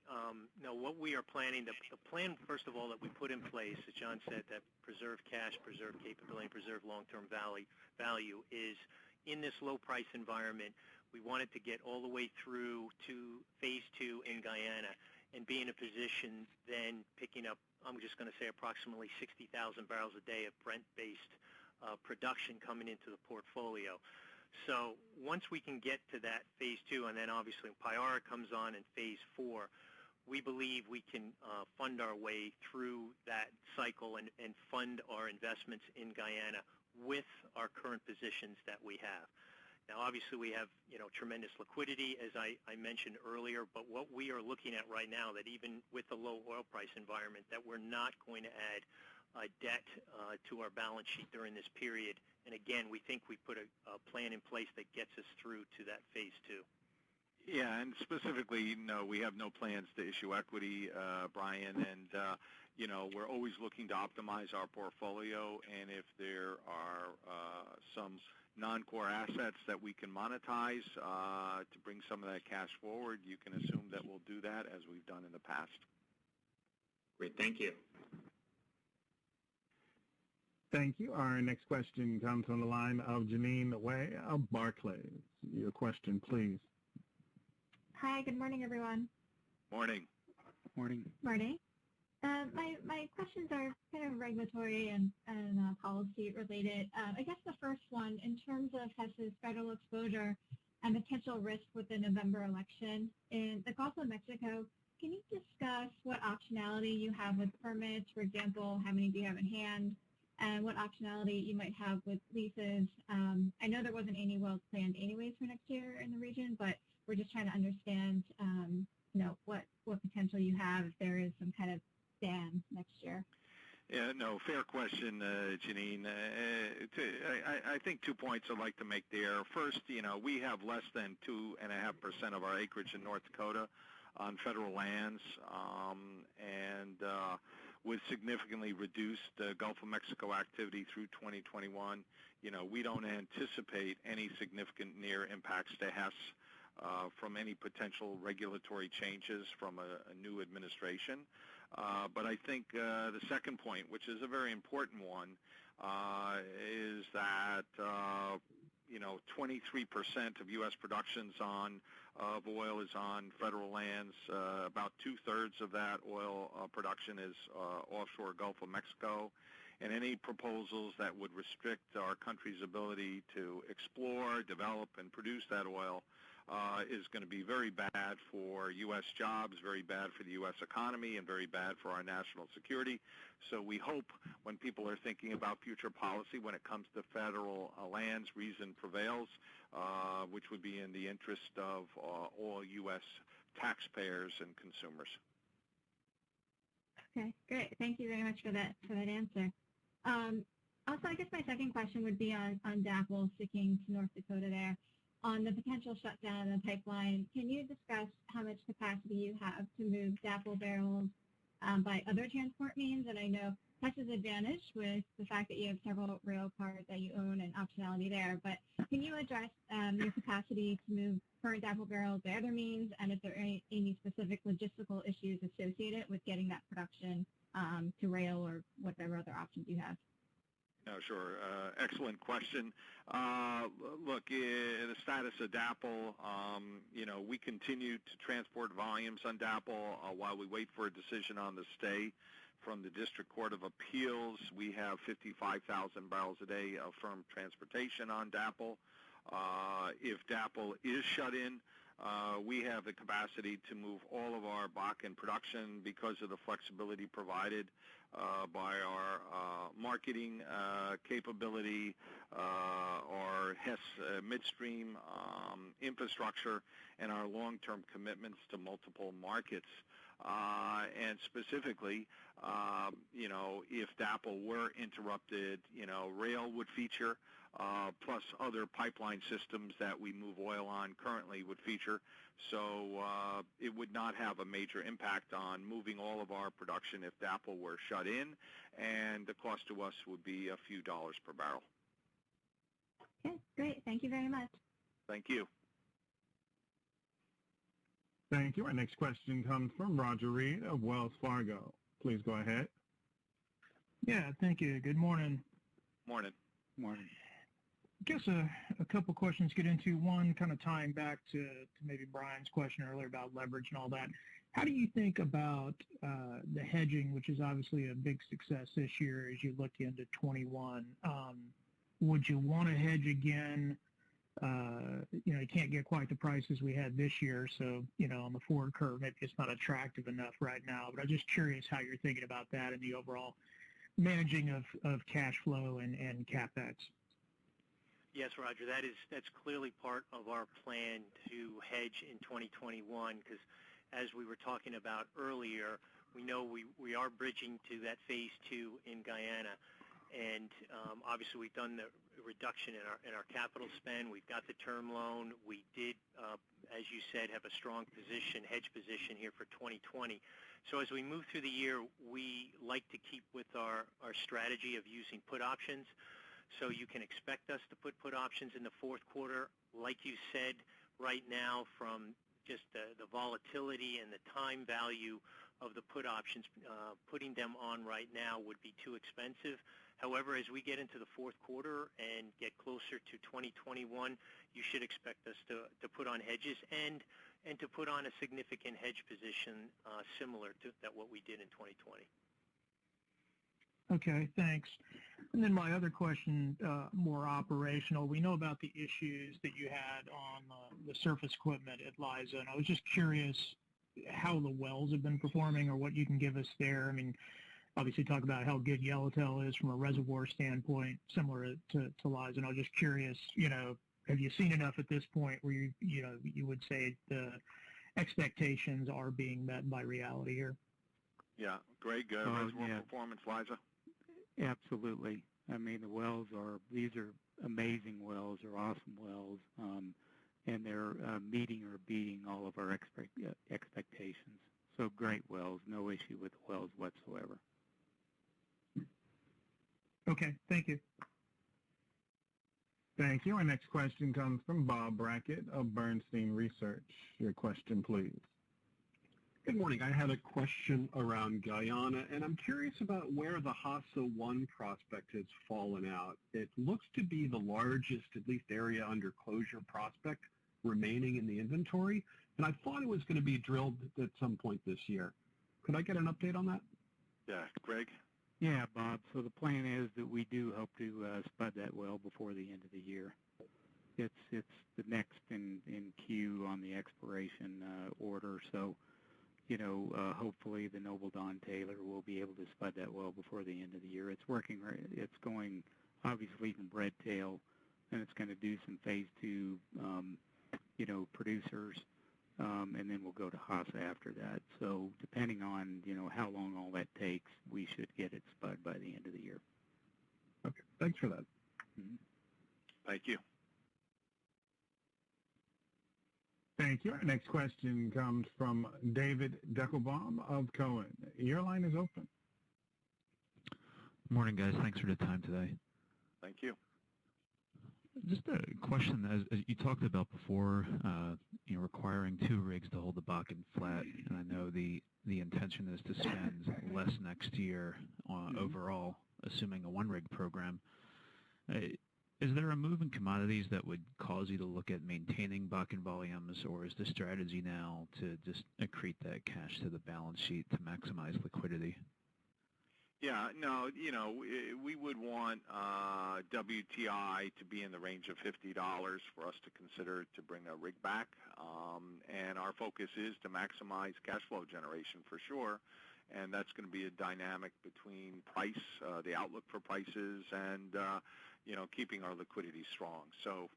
No, what we are planning, the plan, first of all, that we put in place, as John said, that preserve cash, preserve capability, and preserve long-term value is, in this low-price environment, we wanted to get all the way through to Phase 2 in Guyana and be in a position then picking up, I'm just going to say, approximately 60,000 barrels a day of Brent-based production coming into the portfolio. So once we can get to that Phase 2, and then obviously Payara comes on in Phase 4, we believe we can fund our way through that cycle and fund our investments in Guyana with our current positions that we have. Now, obviously, we have, you know, tremendous liquidity, as I mentioned earlier, but what we are looking at right now, that even with the low oil price environment, that we're not going to add debt to our balance sheet during this period. And again, we think we put a plan in place that gets us through to that Phase 2. Yeah, and specifically, no, we have no plans to issue equity, Brian, and, you know, we're always looking to optimize our portfolio, and if there are some non-core assets that we can monetize to bring some of that cash forward, you can assume that we'll do that as we've done in the past. Great, thank you. Thank you. Our next question comes from the line of Jeanine Wei of Barclays. Your question, please. Hi, good morning, everyone. Morning. Morning. Morning. My questions are kind of regulatory and policy related. I guess the first one, in terms of Hess's federal exposure and potential risk with the November election in the Gulf of Mexico, can you discuss what optionality you have with permits? For example, how many do you have in hand? And what optionality you might have with leases? I know there wasn't any wells planned anyways for next year in the region, but we're just trying to understand, what potential you have if there is some kind of dam next year. Yeah, no, fair question, Janine. I think 2 points I'd like to make there. First, we have less than 2.5% of our acreage in North Dakota on federal lands, and with significantly reduced Gulf of Mexico activity through 2021, we don't anticipate any significant near impacts to Hess from any potential regulatory changes from a new administration. But I think the second point, which is a very important one, is that 23% of U.S. productions of oil is on federal lands. About 2/3 of that oil production is offshore Gulf of Mexico. And any proposals that would restrict our country's ability to explore, develop, and produce that oil is going to be very bad for U.S. jobs, very bad for the U.S. economy, and very bad for our national security. So we hope when people are thinking about future policy when it comes to federal lands, reason prevails, which would be in the interest of all U.S. taxpayers and consumers. Okay, great. Thank you very much for that answer. Also, I guess my second question would be on DAPL, sticking to North Dakota there. On the potential shutdown of the pipeline, can you discuss how much capacity you have to move DAPL barrels by other transport means? And I know Hess's advantage with the fact that you have several rail cars that you own and optionality there, but can you address your capacity to move current DAPL barrels by other means, and if there are any specific logistical issues associated with getting that production to rail or whatever other options you have? No, sure. Excellent question. Look, the status of DAPL, we continue to transport volumes on DAPL while we wait for a decision on the stay from the District Court of Appeals. We have 55,000 barrels a day of firm transportation on DAPL. If DAPL is shut in, we have the capacity to move all of our Bakken production because of the flexibility provided by our marketing capability, our Hess midstream infrastructure, and our long-term commitments to multiple markets. And specifically, if DAPL were interrupted, rail would feature, plus other pipeline systems that we move oil on currently would feature. So it would not have a major impact on moving all of our production if DAPL were shut in, and the cost to us would be a few dollars per barrel. Okay, great. Thank you very much. Thank you. Thank you. Our next question comes from Roger Reed of Wells Fargo. Please go ahead. Yeah, thank you. Good morning. Morning. Morning. I guess a couple questions to get into. One, kind of tying back to maybe Brian's question earlier about leverage and all that. How do you think about the hedging, which is obviously a big success this year as you look into 21? Would you want to hedge again? You can't get quite the prices we had this year, so, on the forward curve, maybe it's not attractive enough right now. But I'm just curious how you're thinking about that and the overall managing of cash flow and CapEx. Yes, Roger, that's clearly part of our plan to hedge in 2021, because as we were talking about earlier, we know we are bridging to that phase 2 in Guyana, and obviously we've done the reduction in our capital spend. We've got the term loan. We did, as you said, have a strong hedge position here for 2020. So as we move through the year, we like to keep with our strategy of using put options. So you can expect us to put options in the fourth quarter. Like you said, right now, from just the volatility and the time value of the put options, putting them on right now would be too expensive. However, as we get into the fourth quarter and get closer to 2021, you should expect us to put on hedges and to put on a significant hedge position similar to what we did in 2020. Okay, thanks. And then my other question, more operational. We know about the issues that you had on the surface equipment at Liza, and I was just curious, how the wells have been performing or what you can give us there. I mean, obviously talk about how good Yellowtail is from a reservoir standpoint, similar to Liza. And I was just curious, have you seen enough at this point where you would say the expectations are being met by reality here? Yeah. Greg, reservoir performance, Liza? Absolutely. I mean, these are amazing wells, they're awesome wells, and they're meeting or beating all of our expectations. So great wells, no issue with the wells whatsoever. Okay, thank you. Thank you. Our next question comes from Bob Brackett of Bernstein Research. Your question, please. Good morning. I had a question around Guyana, and I'm curious about where the Hassa-1 prospect has fallen out. It looks to be the largest, at least area under closure prospect remaining in the inventory, and I thought it was going to be drilled at some point this year. Could I get an update on that? Yeah. Greg? Yeah, Bob. So the plan is that we do hope to spud that well before the end of the year. It's the next in queue on the exploration order, so hopefully the Noble Don Taylor will be able to spud that well before the end of the year. It's working. It's going obviously from Redtail, and it's going to do some phase 2, producers, and then we'll go to Hassa after that. So depending on how long all that takes, we should get it spud by the end of the year. Okay, thanks for that. Mm-hmm. Thank you. Thank you. Our next question comes from David Deckelbaum of Cohen. Your line is open. Morning, guys. Thanks for the time today. Thank you. Just a question, as you talked about before, requiring 2 rigs to hold the Bakken flat, and I know the intention is to spend less next year overall, assuming a 1-rig program. Is there a move in commodities that would cause you to look at maintaining Bakken volumes, or is the strategy now to just accrete that cash to the balance sheet to maximize liquidity? Yeah, no, we would want WTI to be in the range of $50 for us to consider to bring a rig back. And our focus is to maximize cash flow generation for sure. And that's going to be a dynamic between price, the outlook for prices, and, keeping our liquidity strong. So,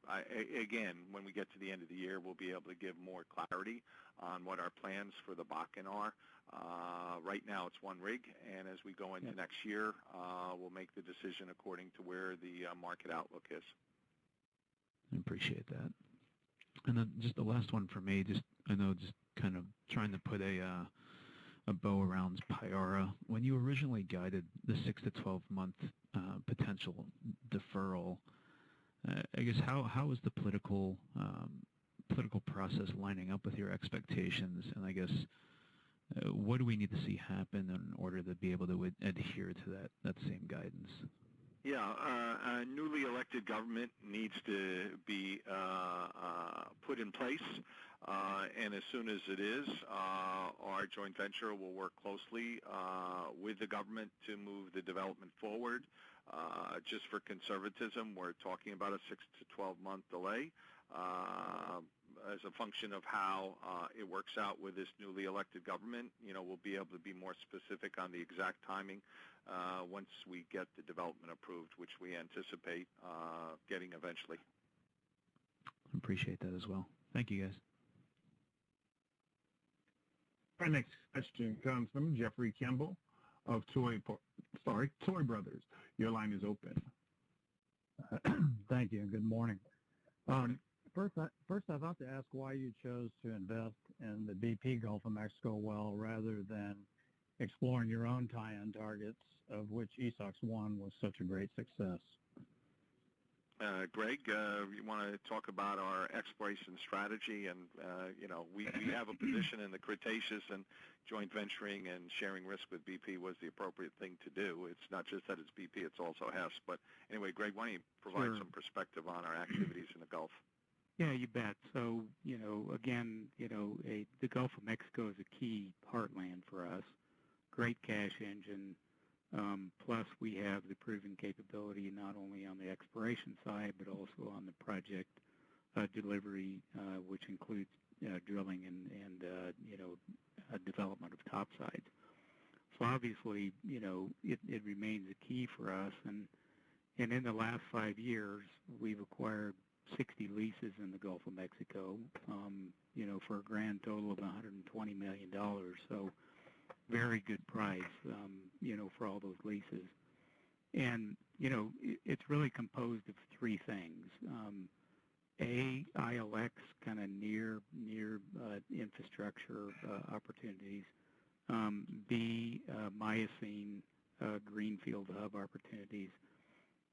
again, when we get to the end of the year, we'll be able to give more clarity on what our plans for the Bakken are. Right now it's 1 rig, and as we go into next year, we'll make the decision according to where the market outlook is. I appreciate that. And then just the last one for me, just kind of trying to put a bow around Payara. When you originally guided the 6 to 12 month potential deferral, I guess how is the political process lining up with your expectations? And I guess what do we need to see happen in order to be able to adhere to that same guidance? Yeah, a newly elected government needs to be put in place, and as soon as it is, our joint venture will work closely with the government to move the development forward. Just for conservatism, we're talking about a 6 to 12 month delay as a function of how it works out with this newly elected government. We'll be able to be more specific on the exact timing once we get the development approved, which we anticipate getting eventually. Appreciate that as well. Thank you, guys. Our next question comes from Jeffrey Campbell of Toy Brothers. Your line is open. Thank you, and good morning. First, I'd like to ask why you chose to invest in the BP Gulf of Mexico well rather than exploring your own tie-in targets, of which Esox-1 was such a great success. Greg, you want to talk about our exploration strategy? And, we have a position in the Cretaceous, and joint venturing and sharing risk with BP was the appropriate thing to do. It's not just that it's BP, it's also Hess. But anyway, Greg, why don't you provide some perspective on our activities in the Gulf? Yeah, you bet. So, again, the Gulf of Mexico is a key heartland for us. Great cash engine. Plus, we have the proven capability not only on the exploration side, but also on the project delivery, which includes drilling and development of topsides. So obviously, it remains a key for us. And in the last 5 years, we've acquired 60 leases in the Gulf of Mexico, for a grand total of $120 million. So very good price, for all those leases. And, it's really composed of three things. A, ILX, kind of near infrastructure opportunities. B, Miocene greenfield hub opportunities.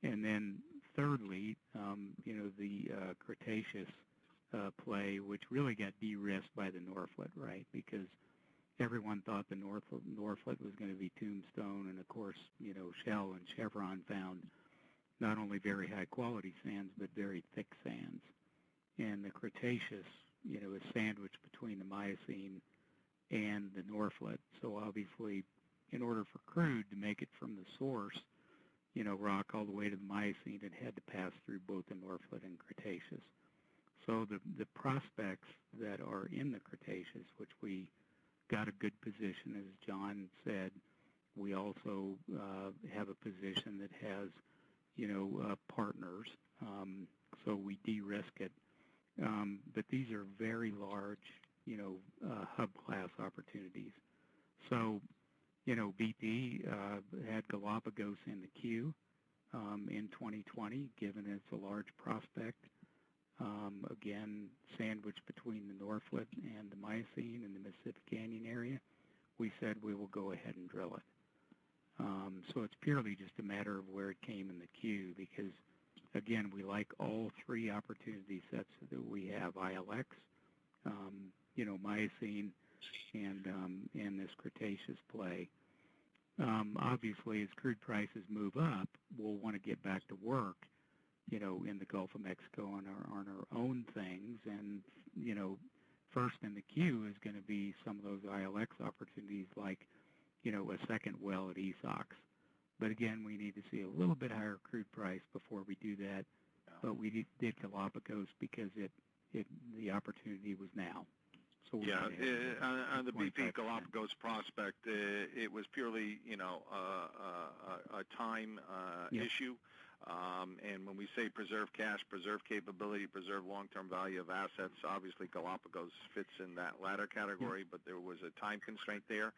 And then thirdly, the Cretaceous play, which really got de-risked by the Norphlet, right? Because everyone thought the Norphlet was going to be tombstone, and of course, Shell and Chevron found not only very high quality sands, but very thick sands. And the Cretaceous, is sandwiched between the Miocene and the Norphlet. So obviously, in order for crude to make it from the source, rock all the way to the Miocene, it had to pass through both the Norphlet and Cretaceous. So the prospects that are in the Cretaceous, which we got a good position, as John said, we also have a position that has, partners, so we de-risk it. But these are very large, hub class opportunities. So, BP had Galapagos in the queue in 2020, given it's a large prospect. Again, sandwiched between the Norphlet and the Miocene and the Mississippi Canyon area, we said we will go ahead and drill it. So it's purely just a matter of where it came in the queue because, again, we like all three opportunity sets that we have, ILX, Miocene, and this Cretaceous play. Obviously, as crude prices move up, we'll want to get back to work, in the Gulf of Mexico on our own things. And, first in the queue is going to be some of those ILX opportunities like, a second well at Esox. But again, we need to see a little bit higher crude price before we do that. But we did Galapagos because the opportunity was now. So on the BP Galapagos prospect, it was purely, a time issue. And when we say preserve cash, preserve capability, preserve long-term value of assets, obviously Galapagos fits in that latter category, but there was a time constraint there.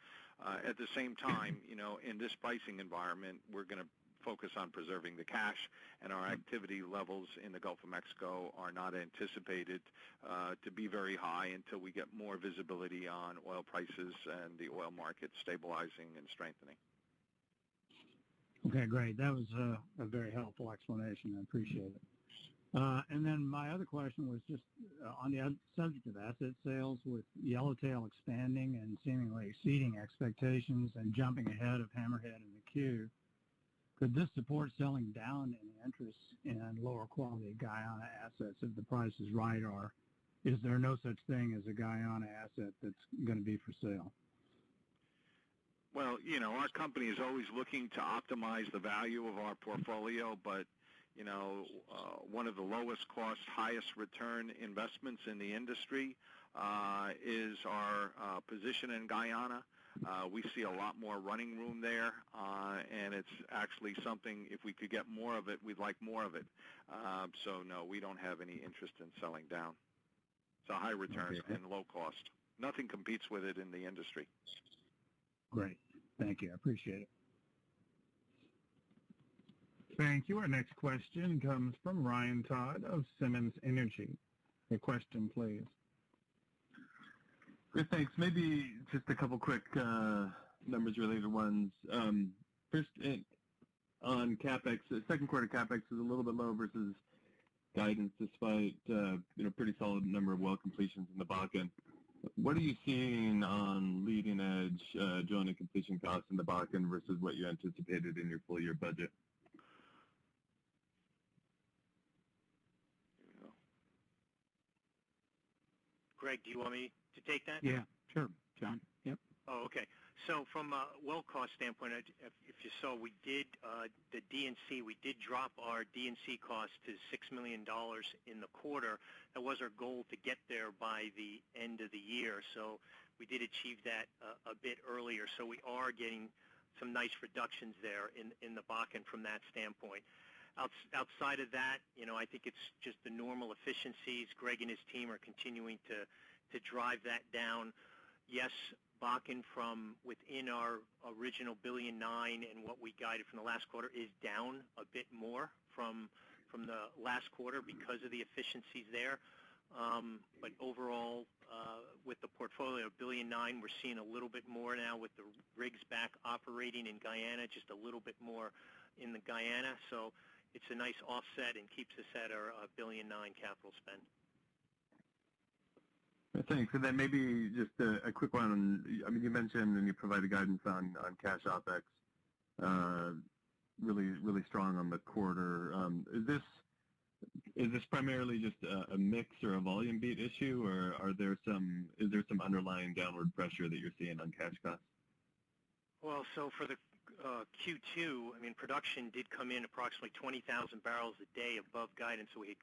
At the same time, in this pricing environment, we're going to focus on preserving the cash, and our activity levels in the Gulf of Mexico are not anticipated to be very high until we get more visibility on oil prices and the oil market stabilizing and strengthening. Okay, great. That was a very helpful explanation. I appreciate it. And then my other question was just on the subject of asset sales, with Yellowtail expanding and seemingly exceeding expectations and jumping ahead of Hammerhead in the queue. Could this support selling down any interest in lower quality Guyana assets if the price is right, or is there no such thing as a Guyana asset that's going to be for sale? Well, our company is always looking to optimize the value of our portfolio, but, one of the lowest cost, highest return investments in the industry is our position in Guyana. We see a lot more running room there, and it's actually something, if we could get more of it, we'd like more of it. So, no, we don't have any interest in selling down. It's a high return and low cost. Nothing competes with it in the industry. Great. Thank you. I appreciate it. Thank you. Our next question comes from Ryan Todd of Simmons Energy. Your question, please. Good, thanks. Maybe just a couple quick numbers-related ones. First, on CapEx, the second quarter CapEx is a little bit low versus guidance, despite pretty solid number of well completions in the Bakken. What are you seeing on leading-edge drilling and completion costs in the Bakken versus what you anticipated in your full-year budget? Greg, do you want me to take that? Yeah, sure, John. Yep. Oh, okay. So from a well cost standpoint, if you saw, we did the D&C. We did drop our D&C cost to $6 million in the quarter. That was our goal to get there by the end of the year. So we did achieve that a bit earlier. So we are getting some nice reductions there in the Bakken from that standpoint. Outside of that, I think it's just the normal efficiencies. Greg and his team are continuing to drive that down. Yes, Bakken from within our original $1.9 billion and what we guided from the last quarter is down a bit more from the last quarter because of the efficiencies there. But overall, with the portfolio of $1.9 billion, we're seeing a little bit more now with the rigs back operating in Guyana, just a little bit more in the Guyana. So it's a nice offset and keeps us at our $1.9 billion capital spend. Thanks. And then maybe just a quick one. I mean, you mentioned and you provided guidance on cash OpEx, really strong on the quarter. Is this primarily just a mix or a volume beat issue, or is there some underlying downward pressure that you're seeing on cash costs? Well, so for the Q2, I mean, production did come in approximately 20,000 barrels a day above guidance, so we had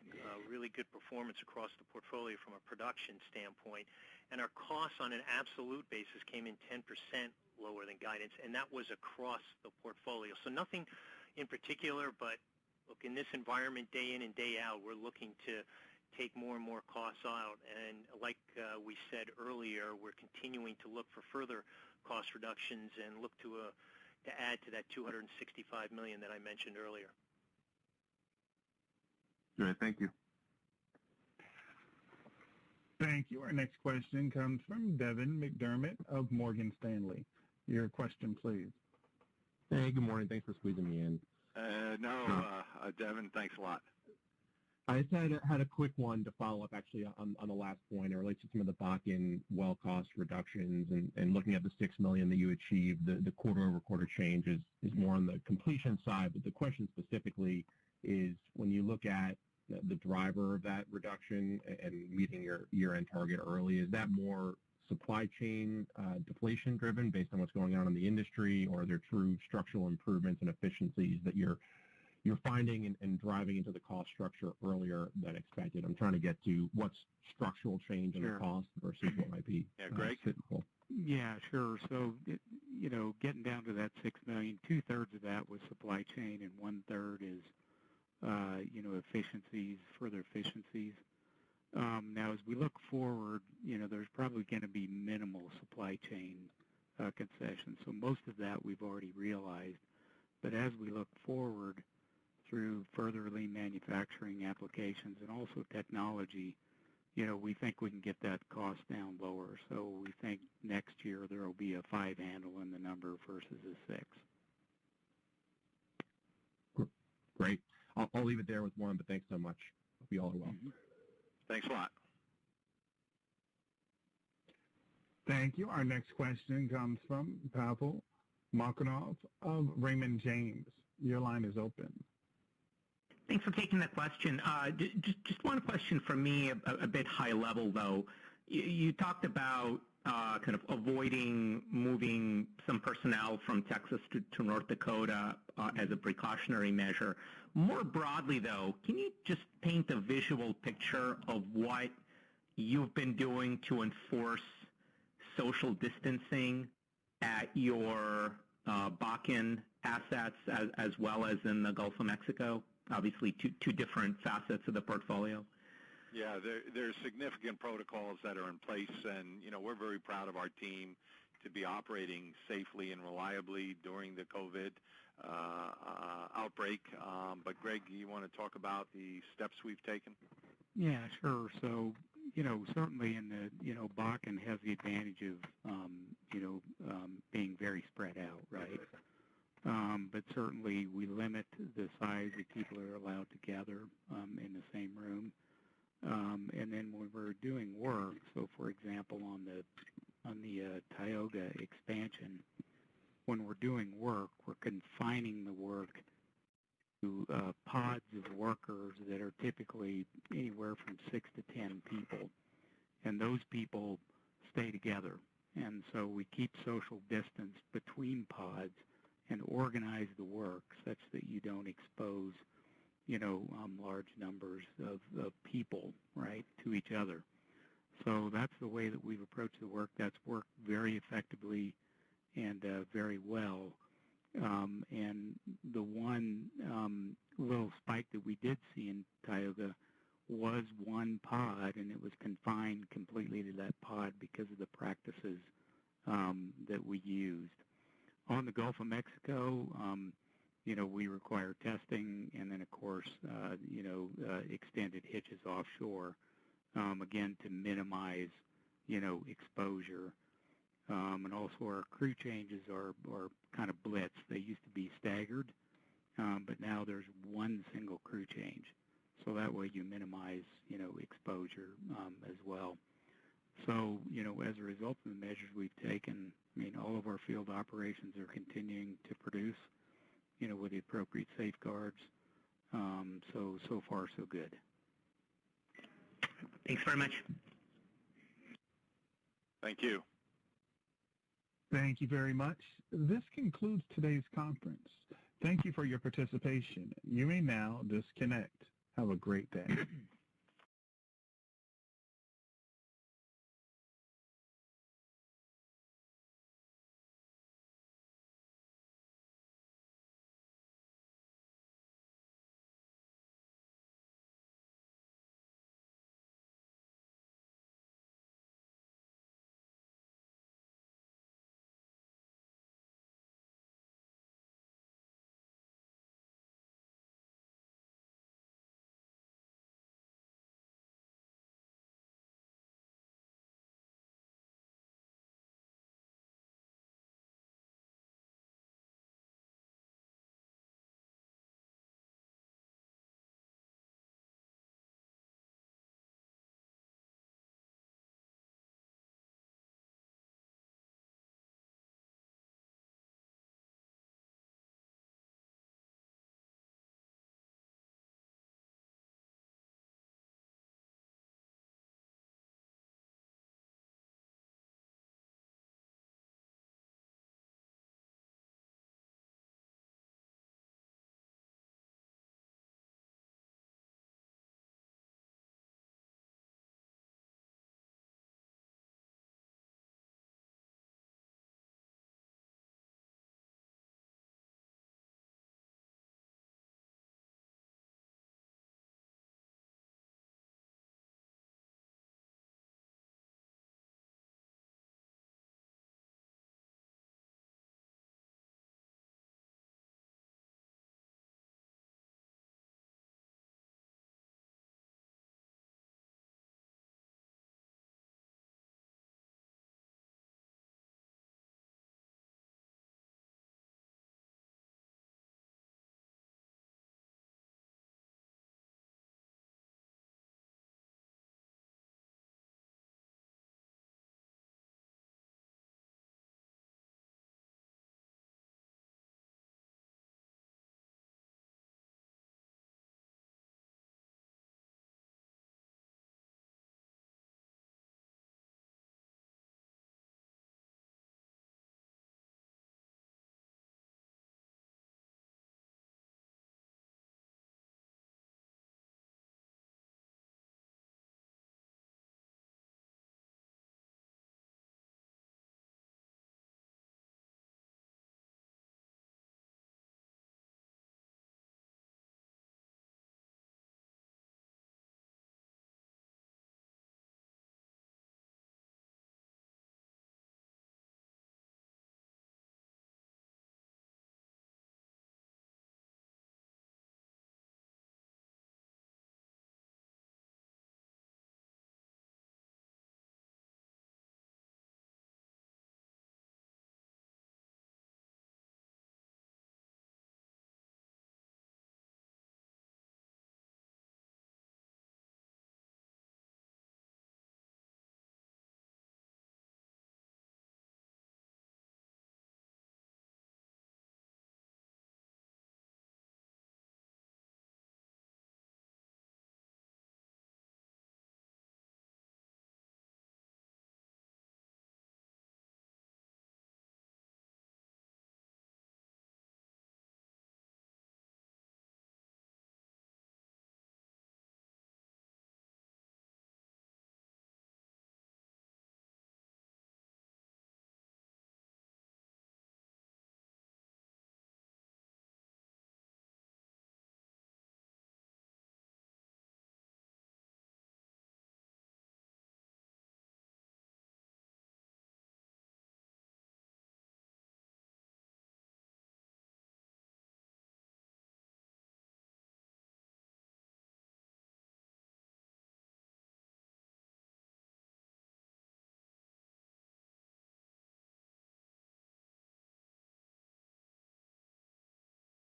really good performance across the portfolio from a production standpoint. And our costs on an absolute basis came in 10% lower than guidance, and that was across the portfolio. So nothing in particular, but look, in this environment, day in and day out, we're looking to take more and more costs out. And like we said earlier, we're continuing to look for further cost reductions and look to add to that $265 million that I mentioned earlier. Great, thank you. Thank you. Our next question comes from Devin McDermott of Morgan Stanley. Your question, please. Hey, good morning. Thanks for squeezing me in. Devin, thanks a lot. I just had a quick one to follow up actually on the last point. It relates to some of the Bakken well cost reductions and looking at the $6 million that you achieved, the quarter-over-quarter change is more on the completion side. But the question specifically is when you look at the driver of that reduction and meeting your year-end target early, is that more supply chain deflation driven based on what's going on in the industry, or are there true structural improvements and efficiencies that you're finding and driving into the cost structure earlier than expected? I'm trying to get to what's structural change in the cost versus what might be Greg? Cyclical. Yeah, sure. So, getting down to that $6 million, 2/3 of that was supply chain and 1/3 is, efficiencies, further efficiencies. Now, as we look forward, there's probably going to be minimal supply chain concessions. So most of that we've already realized. But as we look forward through further lean manufacturing applications and also technology, we think we can get that cost down lower. So we think next year there will be a 5 handle in the number versus a 6. Great. I'll leave it there with one, but thanks so much. Hope you all are well. Mm-hmm. Thanks a lot. Thank you. Our next question comes from Pavel Molchanov of Raymond James. Your line is open. Thanks for taking the question. Just one question from me, a bit high level though. You talked about kind of avoiding moving some personnel from Texas to North Dakota as a precautionary measure. More broadly though, can you just paint a visual picture of what you've been doing to enforce social distancing at your Bakken assets as well as in the Gulf of Mexico? Obviously two different facets of the portfolio. Yeah, there's significant protocols that are in place, and we're very proud of our team to be operating safely and reliably during the COVID outbreak. But Greg, you want to talk about the steps we've taken? Yeah, sure. So, certainly in the, Bakken has the advantage of, being very spread out, right? But certainly we limit the size of people that are allowed to gather in the same room. And then when we're doing work, so for example on the Tioga expansion, when we're doing work, we're confining the work to pods of workers that are typically anywhere from 6 to 10 people, and those people stay together. And so we keep social distance between pods and organize the work such that you don't expose, large numbers of people, right, to each other. So that's the way that we've approached the work. That's worked very effectively and very well. And the one little spike that we did see in Tioga was one pod, and it was confined completely to that pod because of the practices that we used. On the Gulf of Mexico, we require testing, and then, of course, extended hitches offshore, again, to minimize, exposure. And also our crew changes are kind of blitz. They used to be staggered, but now there's one single crew change. So that way you minimize, exposure as well. So, as a result of the measures we've taken, all of our field operations are continuing to produce, with the appropriate safeguards. So far, so good. Thanks very much. Thank you. Thank you very much. This concludes today's conference. Thank you for your participation. You may now disconnect. Have a great day.